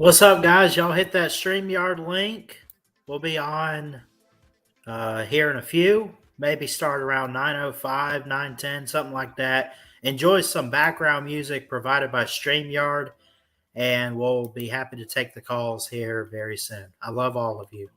What's up, guys? Y'all hit that StreamYard link. We'll be on here in a few. Maybe start around 9:05, 9:10, something like that. Enjoy some background music provided by StreamYard, and we'll be happy to take the calls here very soon. I love all of you.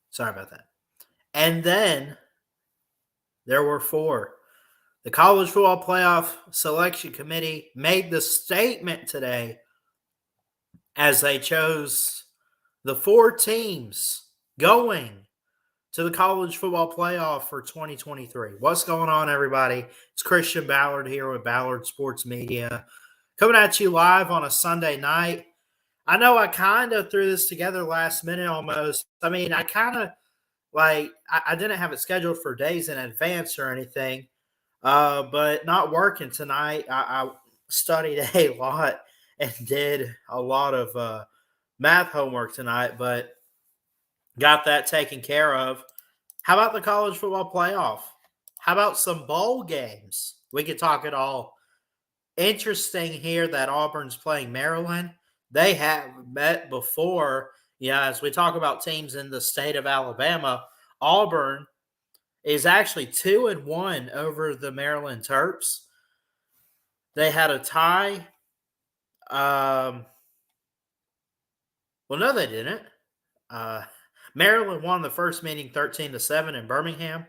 Sorry about that. And then there were four. The College Football Playoff Selection Committee made the statement today as they chose the four teams going to the College Football Playoff for 2023. What's going on, everybody? It's Christian Ballard here with Ballard Sports Media, coming at you live on a Sunday night. I know I kind of threw this together last minute almost. I mean, I kind of I didn't have it scheduled for days in advance or anything, but not working tonight. I studied a lot and did a lot of math homework tonight, but got that taken care of. How about the college football playoff? How about some bowl games? We could talk it all. Interesting here that Auburn's playing Maryland. They have met before. Yeah, as we talk about teams in the state of Alabama, Auburn is actually 2-1 over the Maryland Terps. They had a tie. Well, no, they didn't. Maryland won the first meeting 13-7 in Birmingham.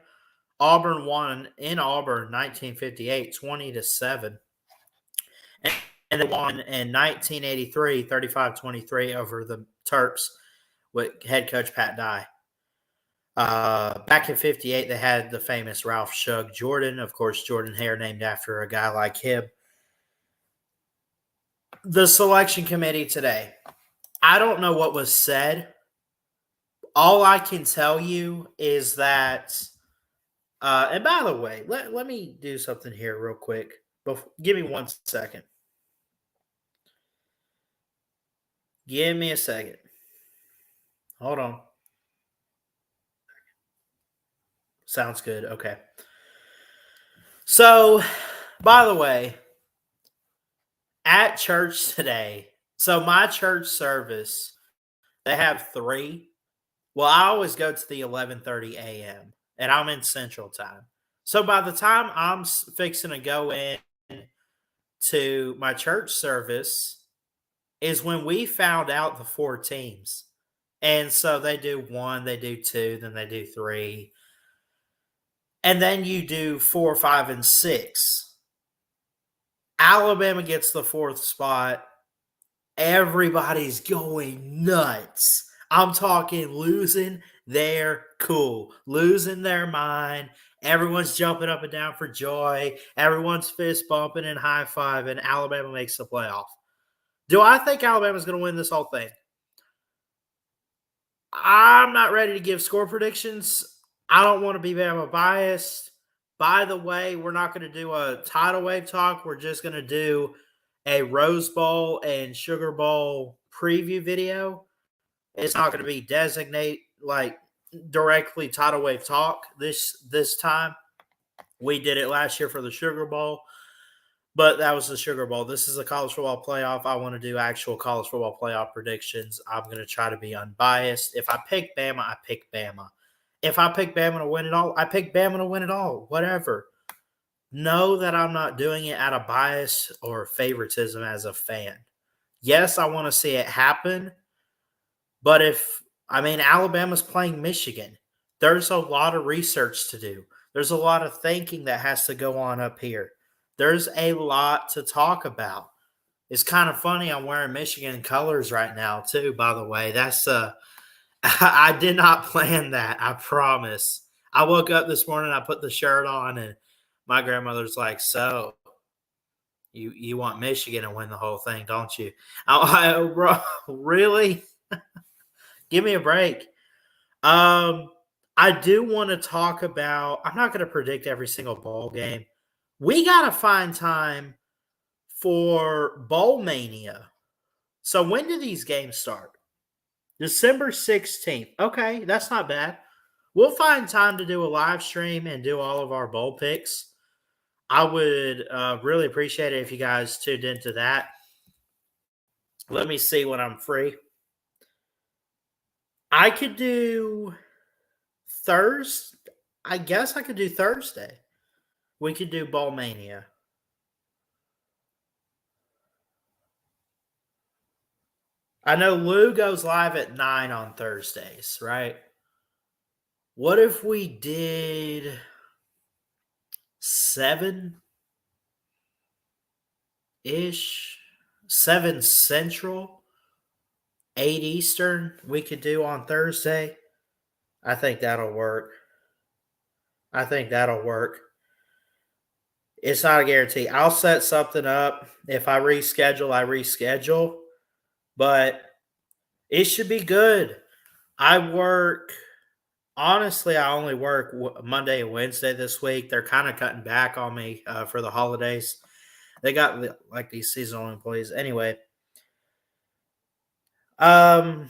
Auburn won in Auburn 1958, 20-7. And they won in 1983, 35-23 over the Terps with head coach Pat Dye. Back in 58, they had the famous Ralph Shug Jordan. Of course, Jordan Hare named after a guy like him. The selection committee today. I don't know what was said. All I can tell you is that, and by the way, let me do something here real quick. Give me 1 second. Give me a second. Hold on. Sounds good. Okay. So By the way, at church today, so my church service, they have 3. Well, I always go to the 11:30 a.m. and I'm in Central Time. So by the time I'm fixing to go in to my church service is when we found out the 4 teams. And so they do 1, they do 2, then they do 3. And then you do 4, 5, and 6. Alabama gets the 4th spot. Everybody's going nuts. I'm talking losing their cool, losing their mind. Everyone's jumping up and down for joy. Everyone's fist bumping and high fiving. Alabama makes the playoff. Do I think Alabama's going to win this whole thing? I'm not ready to give score predictions. I don't want to be Bama biased. By the way, we're not going to do a tidal wave talk. We're just going to do a Rose Bowl and Sugar Bowl preview video. It's not going to be directly tidal wave talk this time. We did it last year for the Sugar Bowl, but that was the Sugar Bowl. This is a college football playoff. I want to do actual college football playoff predictions. I'm going to try to be unbiased. If I pick Bama, I pick Bama. If I pick Bama to win it all, I pick Bama to win it all. Whatever. Know that I'm not doing it out of bias or favoritism as a fan. Yes, I want to see it happen, but Alabama's playing Michigan. There's a lot of research to do. There's a lot of thinking that has to go on up here. There's a lot to talk about. It's kind of funny. I'm wearing Michigan colors right now, too, by the way. I did not plan that. I promise. I woke up this morning, I put the shirt on, and my grandmother's like, so you want Michigan to win the whole thing, don't you? Bro, really? Give me a break. I do want to talk about – I'm not going to predict every single bowl game. We got to find time for Bowl Mania. So when do these games start? December 16th. Okay, that's not bad. We'll find time to do a live stream and do all of our bowl picks. I would really appreciate it if you guys tuned into that. Let me see when I'm free. I could do Thursday. I guess I could do Thursday. We could do Bowl Mania. I know Lou goes live at 9 on Thursdays, right? What if we did 7-ish? 7 Central, 8 Eastern we could do on Thursday? I think that'll work. It's not a guarantee. I'll set something up. If I reschedule, I reschedule. But it should be good. Honestly, I only work Monday and Wednesday this week. They're kind of cutting back on me for the holidays. They got these seasonal employees. Anyway. Yeah,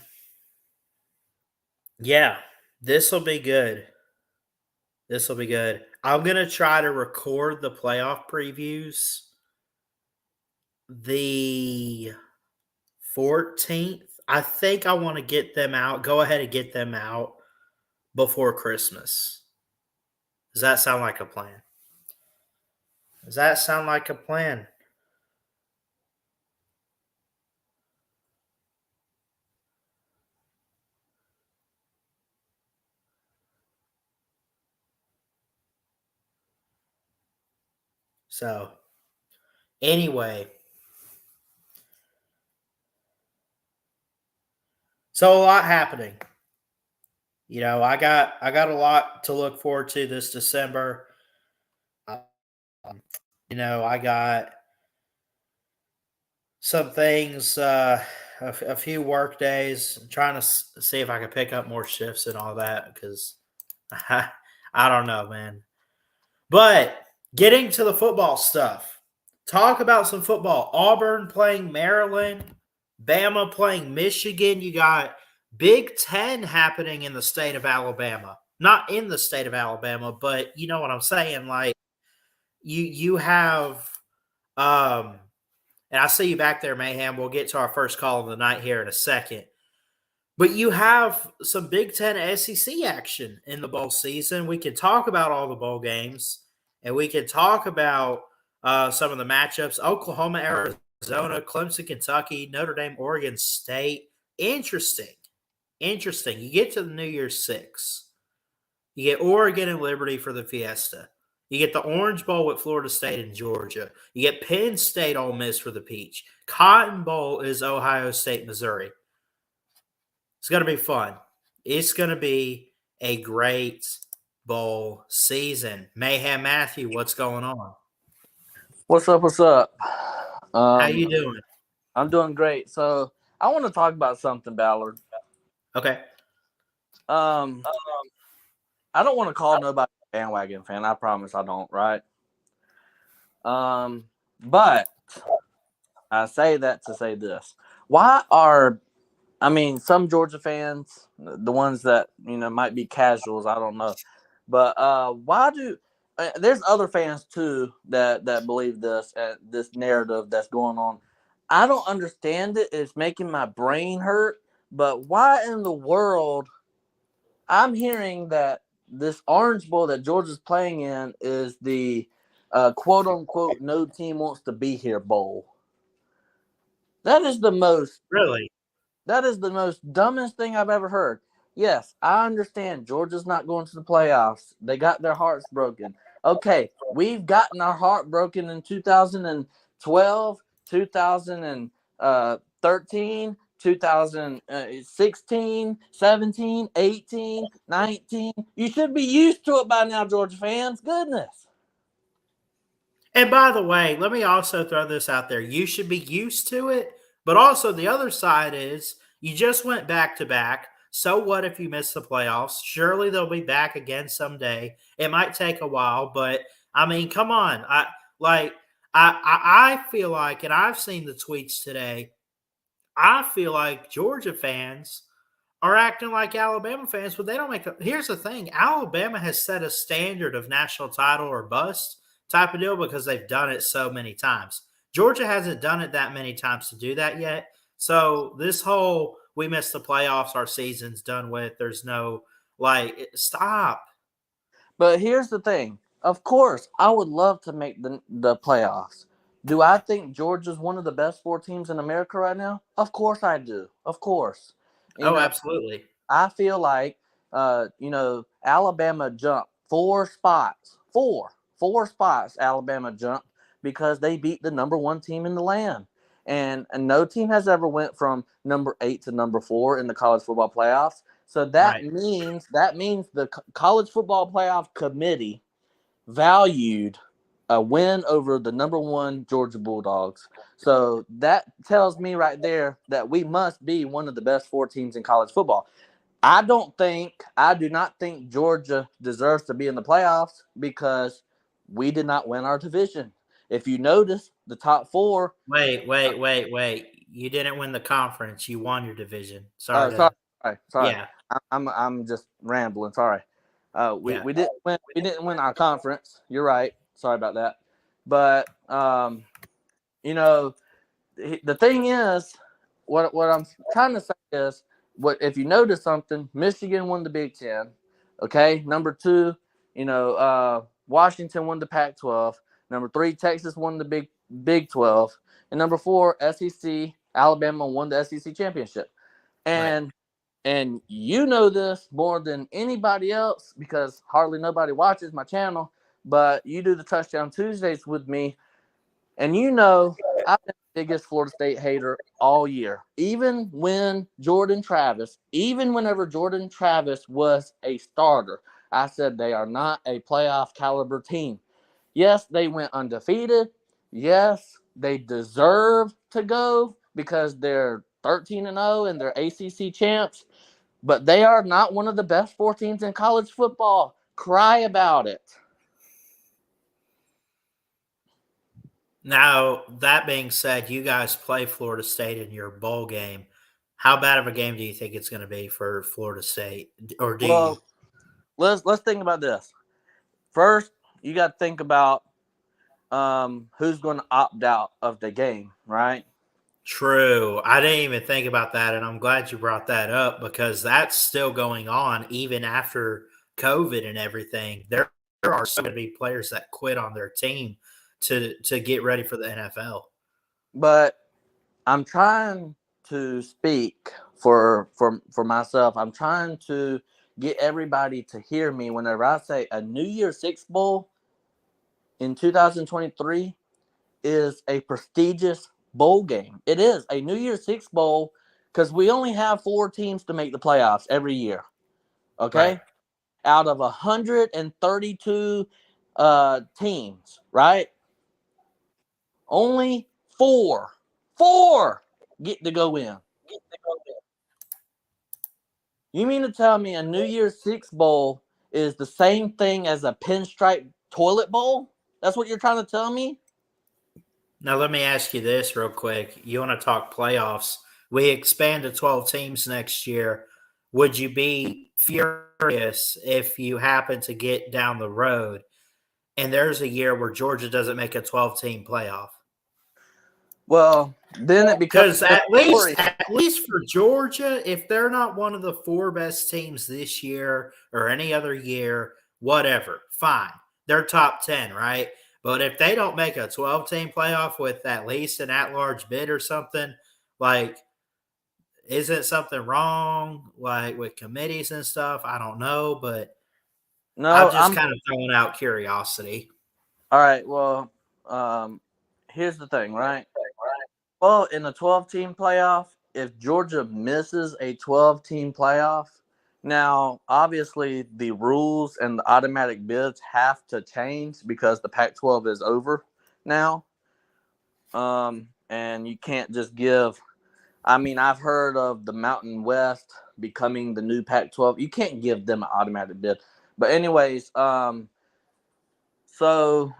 this will be good. I'm going to try to record the playoff previews the 14th. I think I want to get them out. Go ahead and get them out before Christmas. Does that sound like a plan? So, anyway. So a lot happening. I got a lot to look forward to this December. I got some things, a few work days. I'm trying to see if I can pick up more shifts and all that because I don't know, man. But getting to the football stuff, talk about some football. Auburn playing Maryland, Bama playing Michigan. You got Big Ten happening in the state of Alabama. Not in the state of Alabama, but you know what I'm saying. you have and I see you back there, Mayhem. We'll get to our first call of the night here in a second. But you have some Big Ten SEC action in the bowl season. We can talk about all the bowl games, and we can talk about some of the matchups. Oklahoma, Arizona, Clemson, Kentucky, Notre Dame, Oregon State. Interesting. You get to the New Year's Six. You get Oregon and Liberty for the Fiesta. You get the Orange Bowl with Florida State and Georgia. You get Penn State, Ole Miss for the Peach. Cotton Bowl is Ohio State, Missouri. It's going to be fun. It's going to be a great bowl season. Mayhem Matthew, what's going on? What's up? How you doing? I'm doing great. So I want to talk about something, Ballard. Okay. I don't want to call nobody a bandwagon fan. I promise I don't, right? But I say that to say this. Some Georgia fans, the ones that, might be casuals, I don't know. But there's other fans too that believe this narrative that's going on. I don't understand it. It's making my brain hurt. But why in the world I'm hearing that this Orange Bowl that Georgia's playing in is the quote unquote no team wants to be here bowl? That is the most dumbest thing I've ever heard. Yes, I understand Georgia's not going to the playoffs. They got their hearts broken. Okay, we've gotten our heart broken in 2012, 2013, 2016, 17, 18, 19. You should be used to it by now, Georgia fans. Goodness. And by the way, let me also throw this out there. You should be used to it, but also the other side is you just went back-to-back. So what if you miss the playoffs? Surely they'll be back again someday. It might take a while, but I mean, come on. I feel like, and I've seen the tweets today, I feel like Georgia fans are acting like Alabama fans, but they don't make – here's the thing. Alabama has set a standard of national title or bust type of deal because they've done it so many times. Georgia hasn't done it that many times to do that yet. So this whole we missed the playoffs, our season's done with, there's no – stop. But here's the thing. Of course, I would love to make the playoffs. Do I think Georgia's one of the best 4 teams in America right now? Of course I do. Of course. Absolutely. I feel like, Alabama jumped 4 spots. 4 spots Alabama jumped because they beat the number 1 team in the land. And no team has ever went from number 8 to number 4 in the college football playoffs. So that means the college football playoff committee valued a win over the number 1 Georgia Bulldogs. So that tells me right there that we must be one of the best 4 teams in college football. I do not think Georgia deserves to be in the playoffs because we did not win our division. If you notice, the top 4. Wait. You didn't win the conference. You won your division. Sorry. Yeah. I'm just rambling. Sorry. We didn't win. We didn't win our conference. You're right. Sorry about that. But the thing is, what I'm trying to say is, if you notice something, Michigan won the Big Ten. Okay, number 2, Washington won the Pac-12. Number 3, Texas won the Big 12, and number 4, SEC, Alabama won the SEC championship. And you know this more than anybody else because hardly nobody watches my channel, but you do the Touchdown Tuesdays with me, and I've been the biggest Florida State hater all year. Even whenever Jordan Travis was a starter, I said they are not a playoff caliber team. Yes, they went undefeated. Yes, they deserve to go because they're 13-0 and they're ACC champs. But they are not one of the best 4 teams in college football. Cry about it. Now, that being said, you guys play Florida State in your bowl game. How bad of a game do you think it's going to be for Florida State? Or do you? Let's think about this. First, you got to think about who's going to opt out of the game, right? True. I didn't even think about that, and I'm glad you brought that up because that's still going on even after COVID and everything. There are still going to be players that quit on their team to get ready for the NFL. But I'm trying to speak for myself. I'm trying to get everybody to hear me whenever I say a New Year's Six Bowl in 2023 is a prestigious bowl game. It is a New Year's Six Bowl because we only have 4 teams to make the playoffs every year. Okay, Right. out of 132 teams, right? Only four get to go in. You mean to tell me a New Year's Six Bowl is the same thing as a pinstripe toilet bowl? That's what you're trying to tell me? Now, let me ask you this real quick. You want to talk playoffs? We expand to 12 teams next year. Would you be furious if you happen to get down the road and there's a year where Georgia doesn't make a 12-team playoff? Well, then it becomes Because at least for Georgia, if they're not one of the 4 best teams this year or any other year, whatever, fine. They're top 10, right? But if they don't make a 12-team playoff with at least an at-large bid or something, like, isn't something wrong, like, with committees and stuff? I don't know, but no. I'm just kind of throwing out curiosity. All right. Well, here's the thing, right? Well, in a 12-team playoff, if Georgia misses a 12-team playoff, now obviously the rules and the automatic bids have to change because the Pac-12 is over now. And you can't just give. I mean, I've heard of the Mountain West becoming the new Pac-12. You can't give them an automatic bid. But anyways, so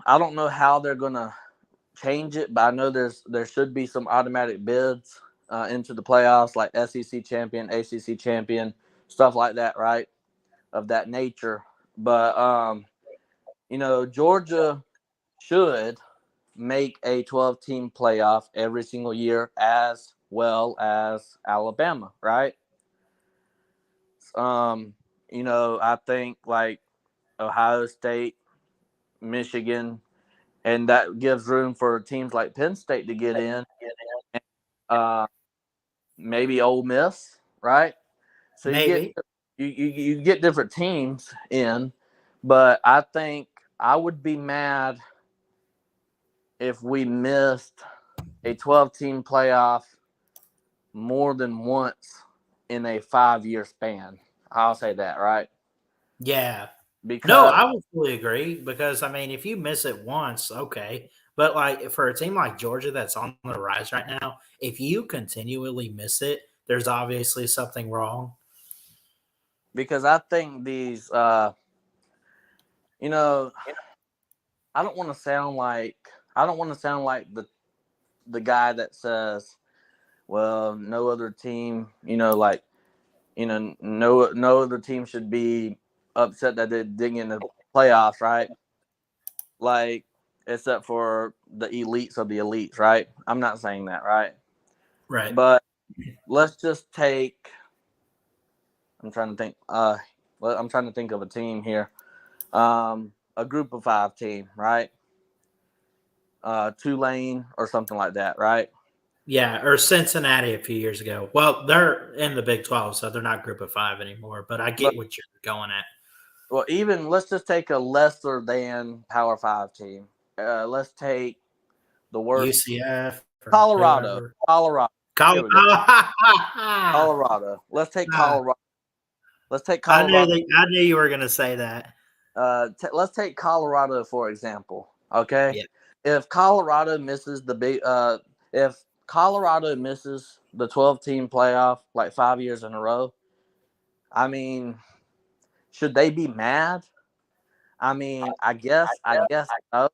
I don't know how they're gonna change it, but I know there should be some automatic bids into the playoffs, like SEC champion, ACC champion, stuff like that, right? Of that nature. But Georgia should make a 12-team playoff every single year, as well as Alabama, right? I think like Ohio State, Michigan, and that gives room for teams like Penn State to get in. Maybe Ole Miss, right? So Maybe. you get different teams in, but I think I would be mad if we missed a 12-team playoff more than once in a 5-year span. I'll say that, right? Yeah. No, Because I would fully agree because, I mean, if you miss it once, okay. But, like, for a team like Georgia that's on the rise right now, if you continually miss it, there's obviously something wrong. I think these I don't want to sound like the guy that says, well, no other team, no other team should be upset that they didn't get in the playoffs, right? Like, except for the elites of the elites, right? I'm not saying that, right? Right. But let's just take. I'm trying to think. I'm trying to think of a team here. A group of 5 team, right? Tulane or something like that, right? Yeah, or Cincinnati a few years ago. Well, they're in the Big 12, so they're not Group of 5 anymore, but I get But what you're going at. well, even let's just take a lesser than Power 5 team. Let's take the worst. UCF or Colorado. whoever. Here we go. I Colorado. Let's take Colorado. Let's take Colorado. I knew you were going to say that. Let's take Colorado for example. Okay, Yeah. If Colorado misses if Colorado misses the 12-team playoff like 5 years in a row, I mean, should they be mad? I mean, I guess so,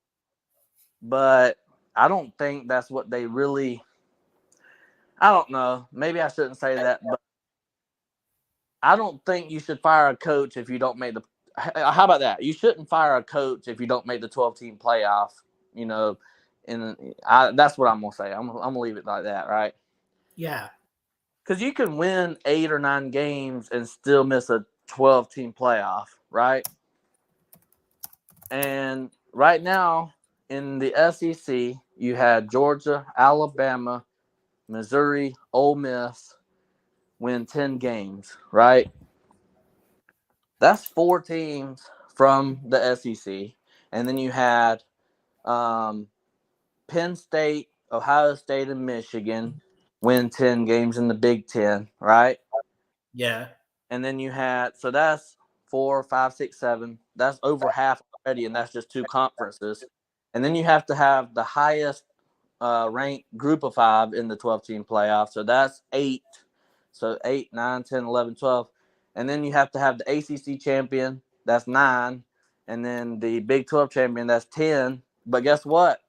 but I don't think that's what they really. I don't know. Maybe I shouldn't say that, but I don't think you should fire a coach if you don't make the. How about that? You shouldn't fire a coach if you don't make the 12-team playoff That's what I'm gonna say. I'm gonna leave it like that, right? Yeah. Because you can win 8 or 9 games and still miss a 12-team playoff, right? And right now in the SEC, you had Georgia, Alabama, Missouri, Ole Miss win 10 games, right? That's 4 teams from the SEC. And then you had Penn State, Ohio State, and Michigan win 10 games in the Big Ten, right? Yeah. And then you had, so that's 4, 5, 6, 7. That's over half already, and that's just 2 conferences. And then you have to have the highest ranked group of 5 in the 12-team playoff. So that's 8. So 8, 9, 10, 11, 12. And then you have to have the ACC champion. That's 9. And then the Big 12 champion. That's 10. But guess what?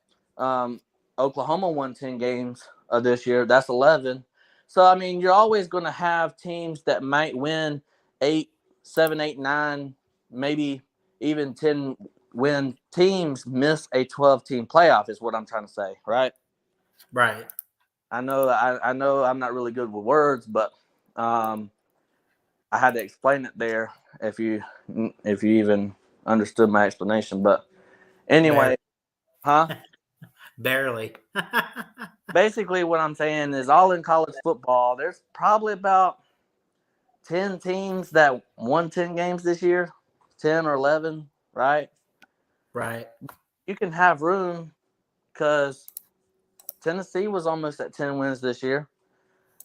Oklahoma won 10 games this year. That's 11. So, I mean, you're always going to have teams that might win 8, 7, 8, 9, maybe even 10 win teams miss a 12-team playoff is what I'm trying to say, right? Right. I know I'm not really good with words, but I had to explain it there if you even understood my explanation. But anyway, Barely. Basically what I'm saying is all in college football, there's probably about 10 teams that won 10 games this year, 10 or 11, right? Right. You can have room because Tennessee was almost at 10 wins this year.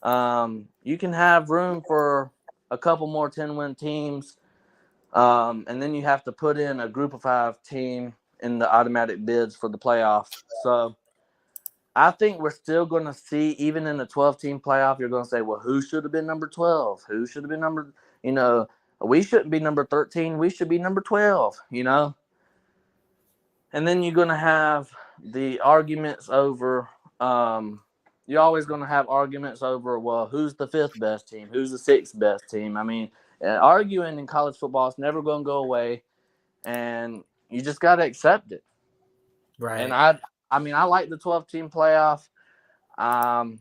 You can have room for a couple more 10-win teams, and then you have to put in a group of 5 team in the automatic bids for the playoffs. So I think we're still going to see, even in the 12-team playoff, you're going to say, well, who should have been number 12? Who should have been number, we shouldn't be number 13. We should be number 12, And then you're going to have the arguments over, you're always going to have arguments over, well, who's the 5th best team? Who's the 6th best team? I mean, arguing in college football is never going to go away, and you just got to accept it. Right. And I like the 12-team playoff. I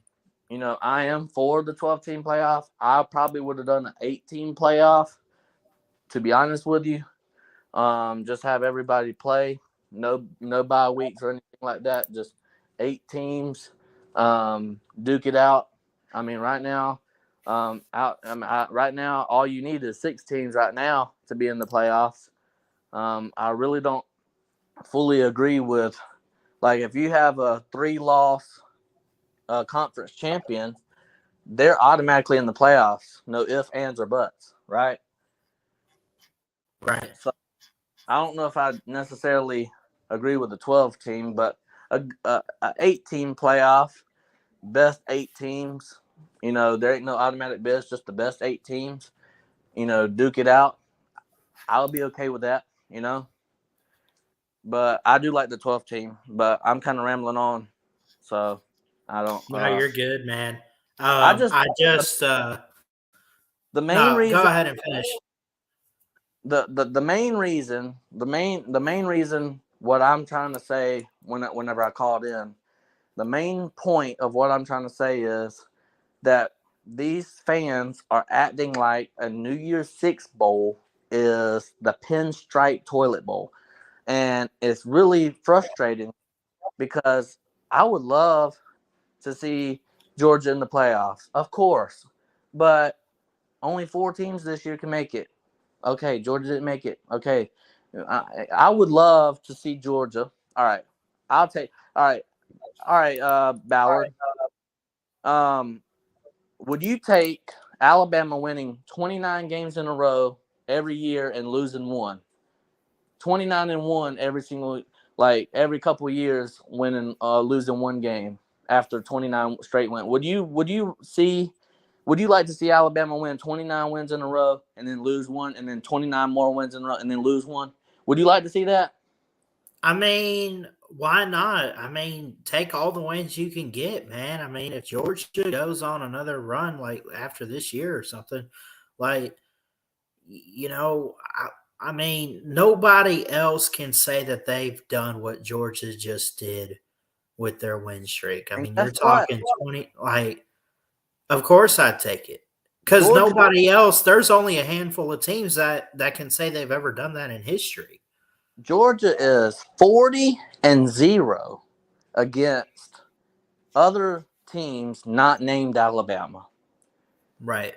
am for the 12-team playoff. I probably would have done an 8-team playoff, to be honest with you. Just have everybody play. No bye weeks or anything like that. Just 8 teams. Duke it out. I mean, right now, right now, all you need is 6 teams right now to be in the playoffs. I really don't fully agree with, like, if you have a 3-loss conference champion, they're automatically in the playoffs. No ifs, ands, or buts, right? Right. So I don't know if I necessarily agree with the 12 team, but a 8-team playoff, best 8 teams. There ain't no automatic bids, just the best 8 teams. Duke it out. I'll be okay with that. But I do like the 12 team. But I'm kind of rambling on, so I don't. No, you're good, man. The main No, reason. go ahead and finish. The main reason what I'm trying to say whenever I called in, the main point of what I'm trying to say is that these fans are acting like a New Year's Six bowl is the pinstripe toilet bowl, and it's really frustrating because I would love to see Georgia in the playoffs, of course, but only 4 teams this year can make it. Okay, Georgia didn't make it. Okay, I would love to see Georgia. All right, I'll take. All right, Ballard. Would you take Alabama winning 29 games in a row every year and losing 1? 29-1 every single, every couple of years, winning, losing 1 game after 29 straight wins. Would you like to see Alabama win 29 wins in a row and then lose 1, and then 29 more wins in a row and then lose 1? Would you like to see that? I mean, why not? I mean, take all the wins you can get, man. I mean, if Georgia goes on another run like after this year or something, like, I mean, nobody else can say that they've done what Georgia just did with their win streak. I And mean, you're guess what? talking 20, like, of course I'd take it. Because Georgia nobody else, there's only a handful of teams that can say they've ever done that in history. Georgia is 40-0 against other teams not named Alabama. Right.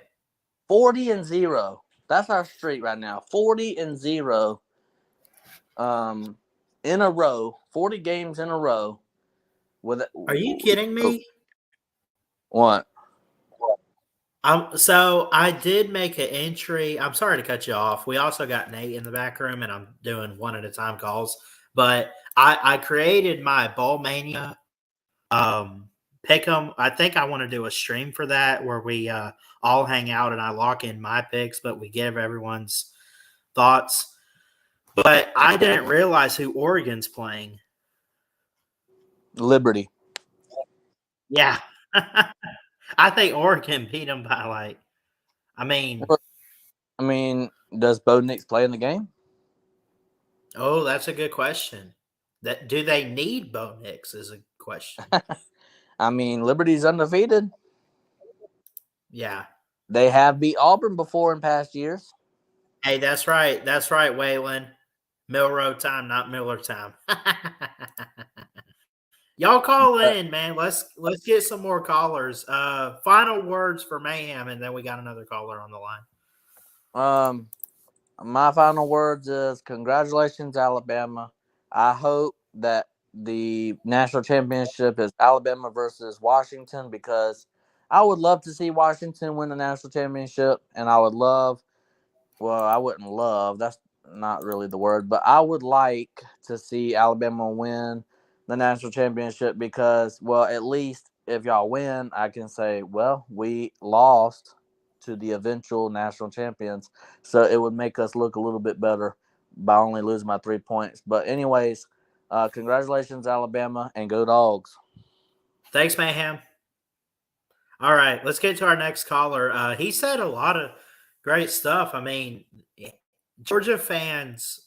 40-0. That's our streak right now. 40-0 in a row. 40 games in a row. Are you kidding me? What? So I did make an entry. I'm sorry to cut you off. We also got Nate in the back room, and I'm doing one at a time calls. But I created my Bowl Mania pick 'em. I think I want to do a stream for that where we all hang out and I lock in my picks, but we give everyone's thoughts. But I didn't realize who Oregon's playing. Liberty. Yeah. I think Oregon beat them by like, I mean, does Bo Nix play in the game? oh, that's a good question. That do they need Bo Nix is a question. I mean, Liberty's undefeated. Yeah. They have beat Auburn before in past years. Hey, that's right. That's right, Waylon. Milrow time, not Miller time. Y'all call in, man. Let's get some more callers. Final words for Mayhem, and then we got another caller on the line. My final words is congratulations, Alabama. I hope that the national championship is Alabama versus Washington because I would love to see Washington win the national championship, and I would love – well, I wouldn't love. That's not really the word, but I would like to see Alabama win the national championship because, well, at least if y'all win, I can say, well, we lost to the eventual national champions. So it would make us look a little bit better by only losing by 3 points. But anyways, congratulations, Alabama, and go Dogs. Thanks, Mayhem. All right, let's get to our next caller. He said a lot of great stuff. I mean, Georgia fans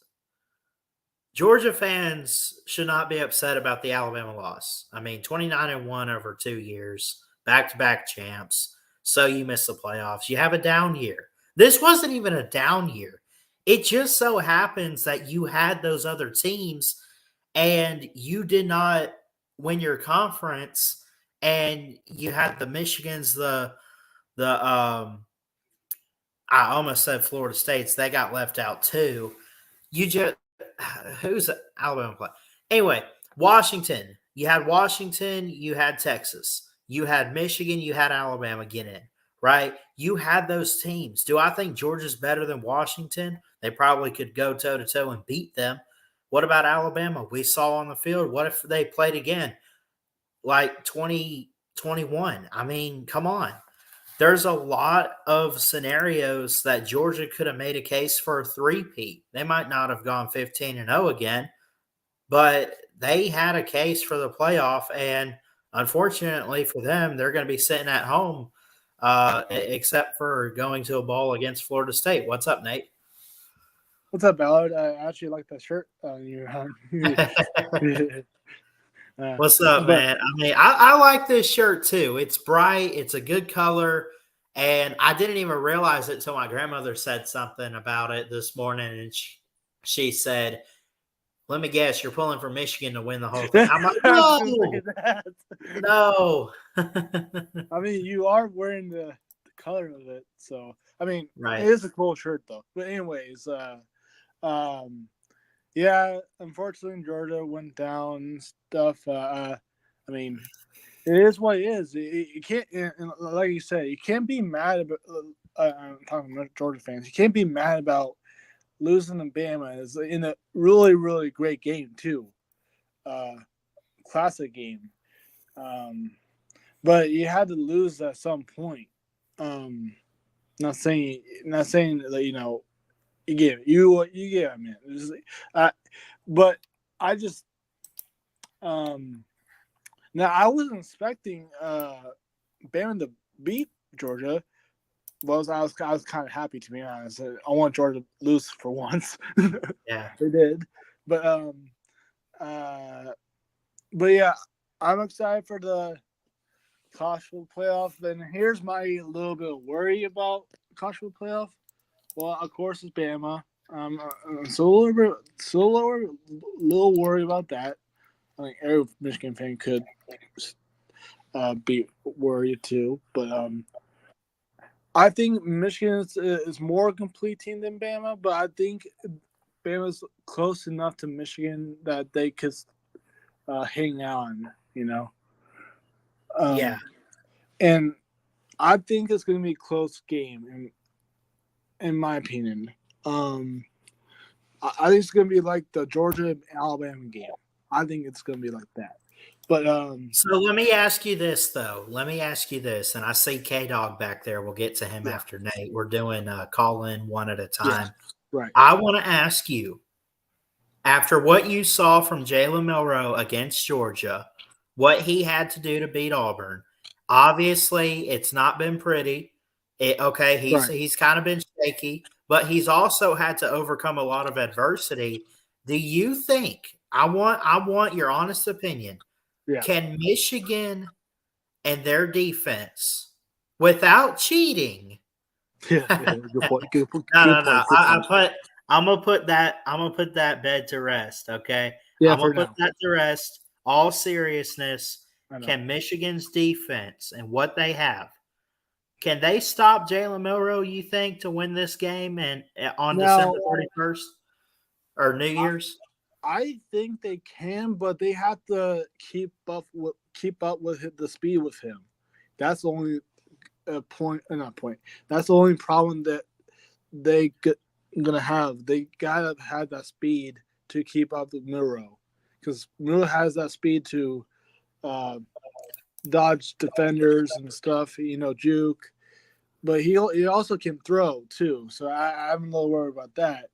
should not be upset about the Alabama loss. I mean, 29-1 over 2 years, back-to-back champs. So you miss the playoffs. You have a down year. This wasn't even a down year. It just so happens that you had those other teams and you did not win your conference, and you had the Michigans, I almost said Florida States. They got left out too. Who's Alabama play? Anyway, Washington. You had Washington. You had Texas. You had Michigan. You had Alabama get in, right? You had those teams. Do I think Georgia's better than Washington? They probably could go toe-to-toe and beat them. What about Alabama? We saw on the field. What if they played again like 2021? I mean, come on. There's a lot of scenarios that Georgia could have made a case for a three-peat. They might not have gone 15-0 again, but they had a case for the playoff, and unfortunately for them, they're going to be sitting at home except for going to a bowl against Florida State. What's up, Nate? What's up, Ballard? I actually like that shirt. What's up, man? I mean, I like this shirt too. It's bright. It's a good color. And I didn't even realize it until my grandmother said something about it this morning. And she said, let me guess, you're pulling for Michigan to win the whole thing. I'm like, no. I mean, you are wearing the color of it. So, I mean, right. It is a cool shirt, though. But anyways, yeah, unfortunately, Georgia went down and stuff. I mean, it is what it is. You can't, like you said, you can't be mad about. I'm talking about Georgia fans. You can't be mad about losing to Bama. It's in a really, really great game too, classic game. But you had to lose at some point. Not saying that you get it, man. But I just now I wasn't expecting Bama to beat Georgia, I was kind of happy, to be honest. I want Georgia to lose for once. Yeah. They did, but yeah, I'm excited for the college football playoff. Then here's my little bit of worry about college football playoff. Well, of course, it's Bama. So a little worried about that. I think every Michigan fan could be worried too, but I think Michigan is more complete team than Bama, but I think Bama's close enough to Michigan that they could hang on, Yeah. And I think it's going to be a close game, in my opinion. I think it's going to be like the Georgia-Alabama game. I think it's going to be like that. But So let me ask you this, though. Let me ask you this, and I see K Dog back there. We'll get to him after Nate. We're doing call in one at a time. right. I want to ask you, after what you saw from Jalen Milroe against Georgia, what he had to do to beat Auburn. Obviously, it's not been pretty. He's kind of been shaky, but he's also had to overcome a lot of adversity. Do you think? I want your honest opinion. Yeah. Can Michigan and their defense, without cheating? Good point. No. I'm gonna put that bed to rest. Okay. Yeah, I'm gonna for put now. that to rest. All seriousness, I know. can Michigan's defense and what they have, can they stop Jalen Milroe, you think, to win this game and on December 31st or New Year's? I think they can, but they have to keep up with the speed with him. That's the only That's the only problem that they gonna have. They gotta have that speed to keep up with Milroe, because Milroe has that speed to dodge defenders and stuff. Juke, but he also can throw too. So I'm a little worried about that.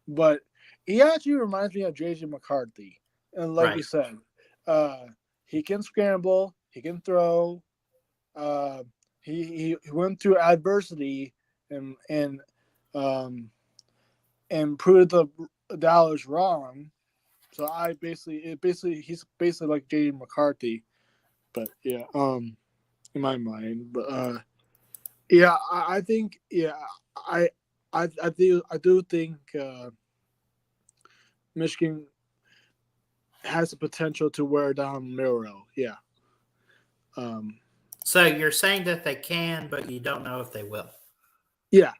But he actually reminds me of JJ McCarthy, and like you said, he can scramble, he can throw. He went through adversity and proved the Dallas wrong. So he's basically like JJ McCarthy, but yeah, in my mind, but yeah, I think I do think Michigan has the potential to wear down Milroe. Yeah. So you're saying that they can, but you don't know if they will. Yeah.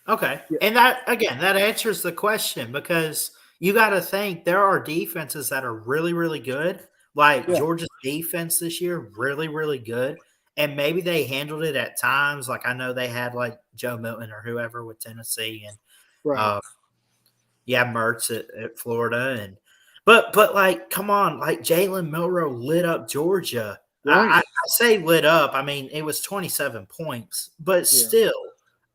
Okay. Yeah. And that answers the question, because you got to think there are defenses that are really, really good. Like Georgia's defense this year, really, really good. And maybe they handled it at times. Like I know they had like Joe Milton or whoever with Tennessee and Mertz at Florida. But like, come on, like Jalen Milroe lit up Georgia. Right. I say lit up. I mean, it was 27 points, but still,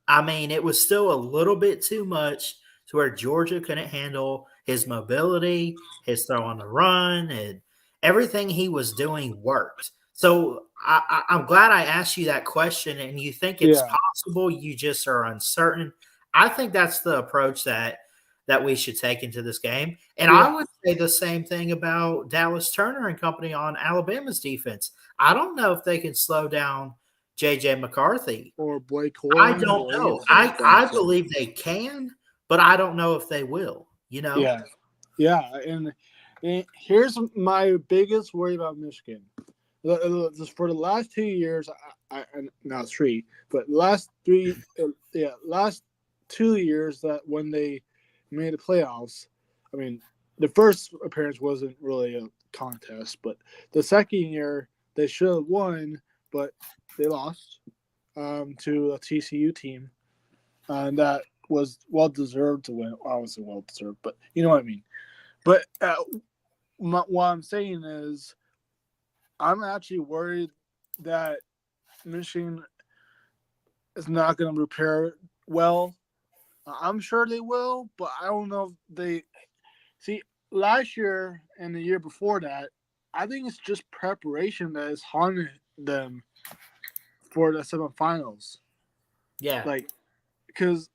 I mean, it was still a little bit too much to where Georgia couldn't handle his mobility, his throw on the run, and everything he was doing worked. So I'm glad I asked you that question, and you think it's possible. You just are uncertain. I think that's the approach that we should take into this game. And I would say the same thing about Dallas Turner and company on Alabama's defense. I don't know if they can slow down J.J. McCarthy. Or Blake Corum. I don't know. I believe they can, but I don't know if they will, Yeah. Yeah. And here's my biggest worry about Michigan. For the last 2 years, not 3, but last 2 years that when they made the playoffs, I mean, the first appearance wasn't really a contest, but the second year they should have won, but they lost to a TCU team, and that was well deserved to win. Obviously, well deserved, but you know what I mean. But what I'm saying is, I'm actually worried that Michigan is not going to prepare well. I'm sure they will, but I don't know if they see. Last year and the year before that, I think it's just preparation that is haunting them for the semifinals. Yeah. Like, because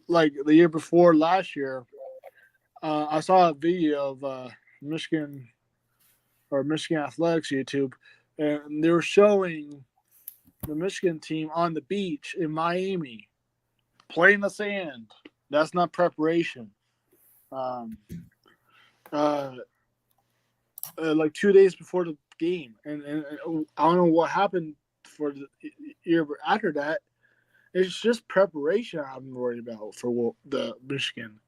like the year before last year, I saw a video of Michigan Michigan Athletics YouTube, and they were showing the Michigan team on the beach in Miami playing the sand. That's not preparation. Um, like 2 days before the game, and I don't know what happened for the year after that. It's just preparation I'm worried about for the Michigan.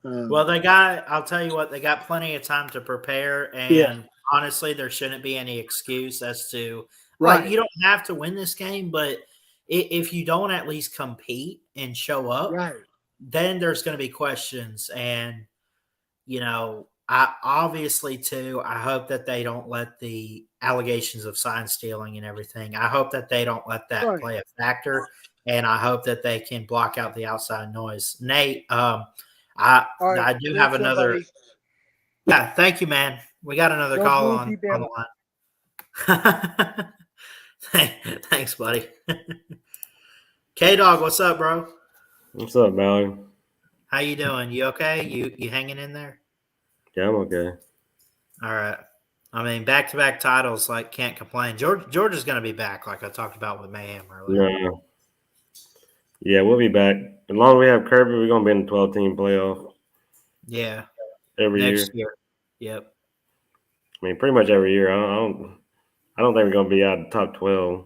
Well, I'll tell you what, they got plenty of time to prepare. Yeah, And honestly, there shouldn't be any excuse as to, like, right, you don't have to win this game, but if you don't at least compete and show up, right. then there's going to be questions. And, I obviously, too, I hope that they don't let the allegations of sign stealing and everything, I hope that they don't let that Right. play a factor. And I hope that they can block out the outside noise. Nate, I All right. I do have Thanks, another. buddy. Yeah, thank you, man. We got another Go call Blue on Bama. the line. Thanks, buddy. K Dog, what's up, bro? What's up, Valley? How you doing? You okay? You hanging in there? Yeah, I'm okay. All right. I mean, back-to-back titles, like, can't complain. Georgia's going to be back, like I talked about with Mayhem earlier. No. Yeah, we'll be back. As long as we have Kirby, we're gonna be in the 12-team playoff Yeah, every next year. year. Yep. I mean, pretty much every year. I don't think we're gonna be out of the top 12 as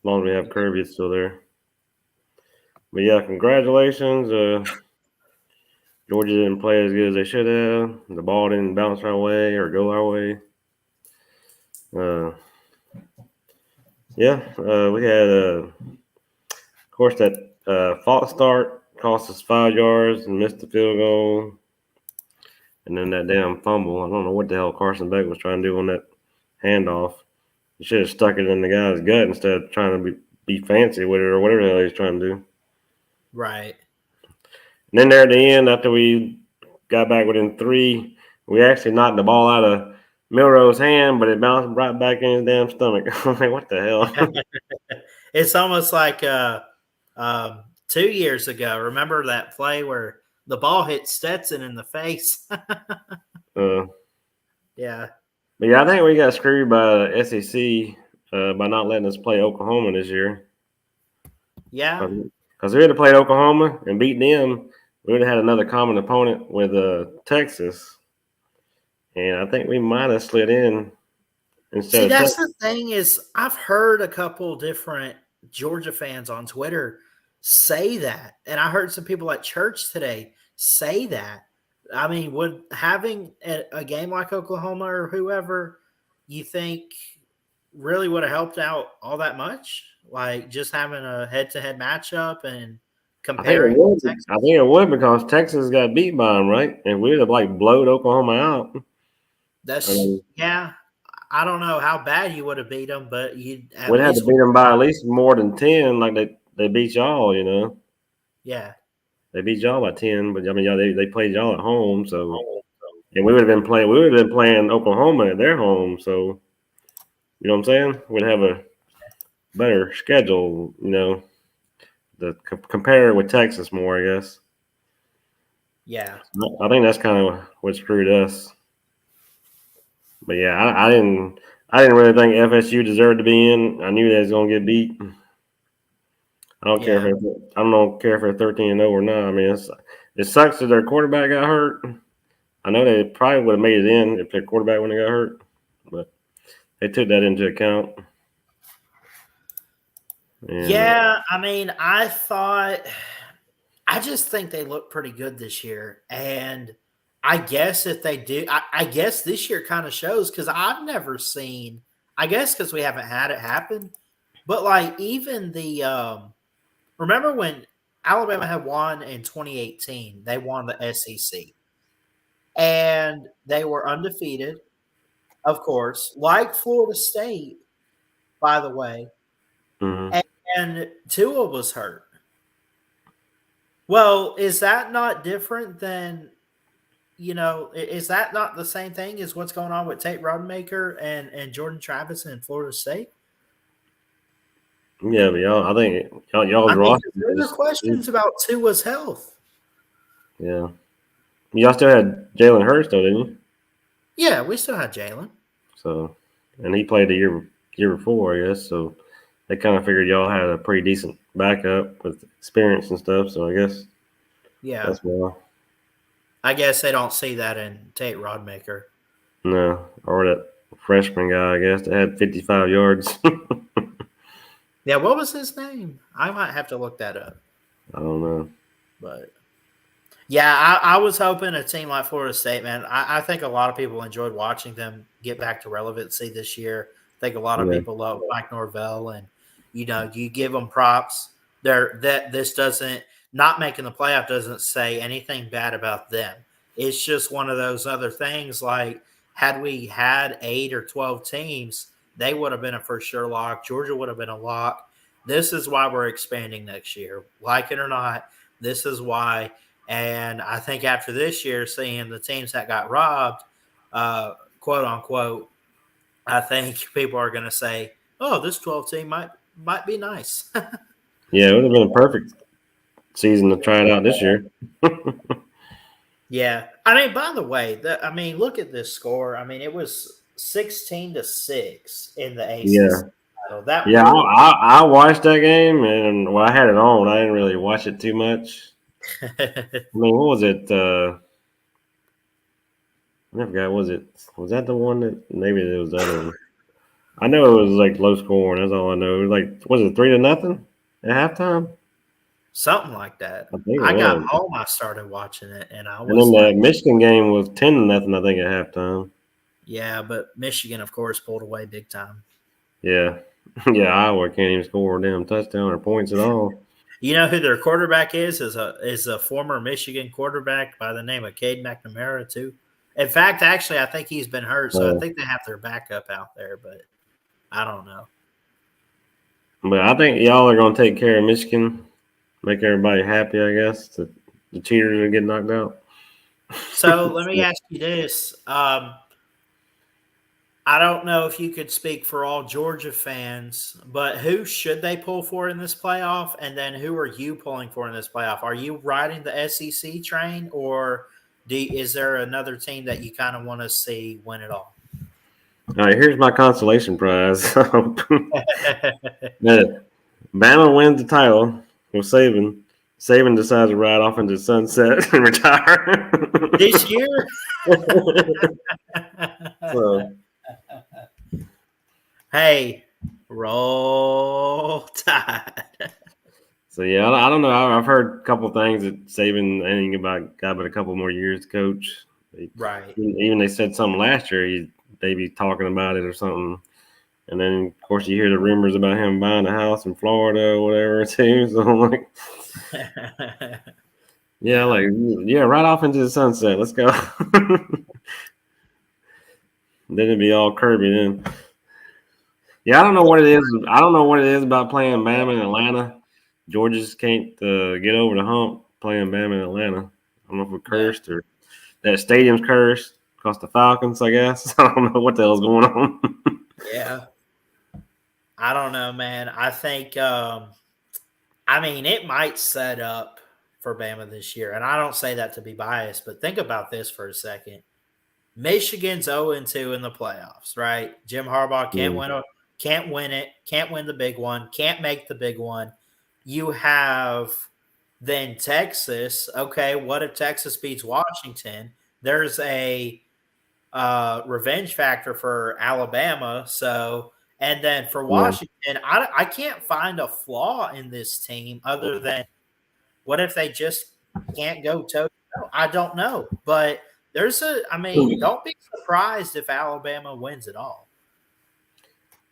long as we have Kirby still there. But yeah, congratulations. Georgia didn't play as good as they should have. The ball didn't bounce our way or go our way. We had of course that false start cost us 5 yards and missed the field goal. And then that damn fumble. I don't know what the hell Carson Beck was trying to do on that handoff. He should have stuck it in the guy's gut instead of trying to be fancy with it or whatever the hell he's trying to do. Right. And then there at the end, after we got back within 3, we actually knocked the ball out of Milrose's hand, but it bounced right back in his damn stomach. I'm like, what the hell? It's almost like 2 years ago. Remember that play where the ball hit Stetson in the face? Yeah. But yeah, I think we got screwed by the SEC by not letting us play Oklahoma this year. Yeah. Because we would have played Oklahoma and beat them, we would have had another common opponent with Texas. And I think we might have slid in instead See, of that's Texas. the thing is I've heard a couple different Georgia fans on Twitter say that. And I heard some people at church today say that. I mean, would having a game like Oklahoma or whoever, you think really would have helped out all that much? Like just having a head-to-head matchup and comparing Texas? I think it would because Texas got beat by them, right? And we'd have like blowed Oklahoma out. Yeah. I don't know how bad you would have beat them, but you we'd have to beat them by at least more than 10, like they beat y'all, you know. Yeah. They beat y'all by 10, but I mean, y'all they played y'all at home, so and we would have been playing Oklahoma at their home, so you know what I'm saying? We'd have a better schedule, you know, to compare it with Texas more, I guess. Yeah. I think that's kind of what screwed us. But yeah, I didn't really think FSU deserved to be in. I knew they was gonna get beat. I don't care if they're 13-0 or not. I mean, it sucks that their quarterback got hurt. I know they probably would have made it in if their quarterback wouldn't have got hurt, but they took that into account. And, yeah, I mean, I just think they look pretty good this year. And I guess if they do, I guess this year kind of shows because I've never seen, I guess because we haven't had it happen, but like even remember when Alabama had won in 2018, they won the SEC and they were undefeated, of course, like Florida State, by the way. mm-hmm. And Tua was hurt. Well, is that not different than, is that not the same thing as what's going on with Tate Rodemaker and Jordan Travis in Florida State? Yeah, but y'all, I think y'all's I mean, roster. there were questions about Tua's health. Yeah, y'all still had Jalen Hurts though, didn't you? Yeah, we still had Jalen. So, and he played the year before, I guess. So they kind of figured y'all had a pretty decent backup with experience and stuff. So I guess Yeah, that's why. I guess they don't see that in Tate Rodmaker. No, or that freshman guy, I guess, that had 55 yards. Yeah, what was his name? I might have to look that up. I don't know. But yeah, I was hoping a team like Florida State, man. I think a lot of people enjoyed watching them get back to relevancy this year. I think a lot of Yeah. people love Mike Norvell, and you give them props. This doesn't not making the playoff doesn't say anything bad about them. It's just one of those other things. Like had we had 8 or 12 teams, they would have been a for sure lock. Georgia would have been a lock. This is why we're expanding next year, like it or not. This is why. And I think after this year, seeing the teams that got robbed, quote unquote, I think people are going to say, "Oh, this 12 team might be nice." Yeah, it would have been a perfect season to try it out this year. Yeah, I mean, by the way, look at this score. I mean, it was 16-6 in the ACC. Yeah. title. That Yeah, was- I watched that game, and well, I had it on. I didn't really watch it too much. I mean, what was it? I forgot. Was that the one that maybe it was the other one? I know it was like low scoring. That's all I know. It was like, was it 3-0 at halftime? something like that. I think it I got was. home, I started watching it, and I And was then the like, Michigan game was 10-0, I think, at halftime. yeah, but Michigan, of course, pulled away big time. Yeah. Yeah, Iowa can't even score a damn touchdown or points at all. You know who their quarterback is a former Michigan quarterback by the name of Cade McNamara too. In fact, actually, I think he's been hurt, so I think they have their backup out there, but I don't know. But I think y'all are going to take care of Michigan, make everybody happy, I guess. The cheaters are getting knocked out. So let me ask you this. I don't know if you could speak for all Georgia fans, but who should they pull for in this playoff? And then who are you pulling for in this playoff? Are you riding the SEC train, or is there another team that you kind of want to see win it all? All right, here's my consolation prize. That Bama wins the title with Saban. Saban decides to ride off into the sunset and retire. This year? So, Hey, roll tide. so yeah, I don't know. I've heard a couple things that Saban ain't got but a couple more years to coach. Right. Even they said something last year. They be talking about it or something. And then, of course, you hear the rumors about him buying a house in Florida or whatever, too. So I'm like, yeah, right off into the sunset. Let's go. Then it'd be all Kirby then. Yeah, I don't know what it is. I don't know what it is about playing Bama in Atlanta. Georgia just can't get over the hump playing Bama in Atlanta. I don't know if we're cursed or that stadium's cursed because the Falcons, I guess. I don't know what the hell's going on. Yeah. I don't know, man. I think, it might set up for Bama this year. And I don't say that to be biased, but think about this for a second. Michigan's 0-2 in the playoffs, right? Jim Harbaugh can't win it, can't win the big one, can't make the big one. You have then Texas. Okay, what if Texas beats Washington? There's a revenge factor for Alabama. So, and then for Washington, I can't find a flaw in this team other than what if they just can't go toe to toe? I don't know, but don't be surprised if Alabama wins it all.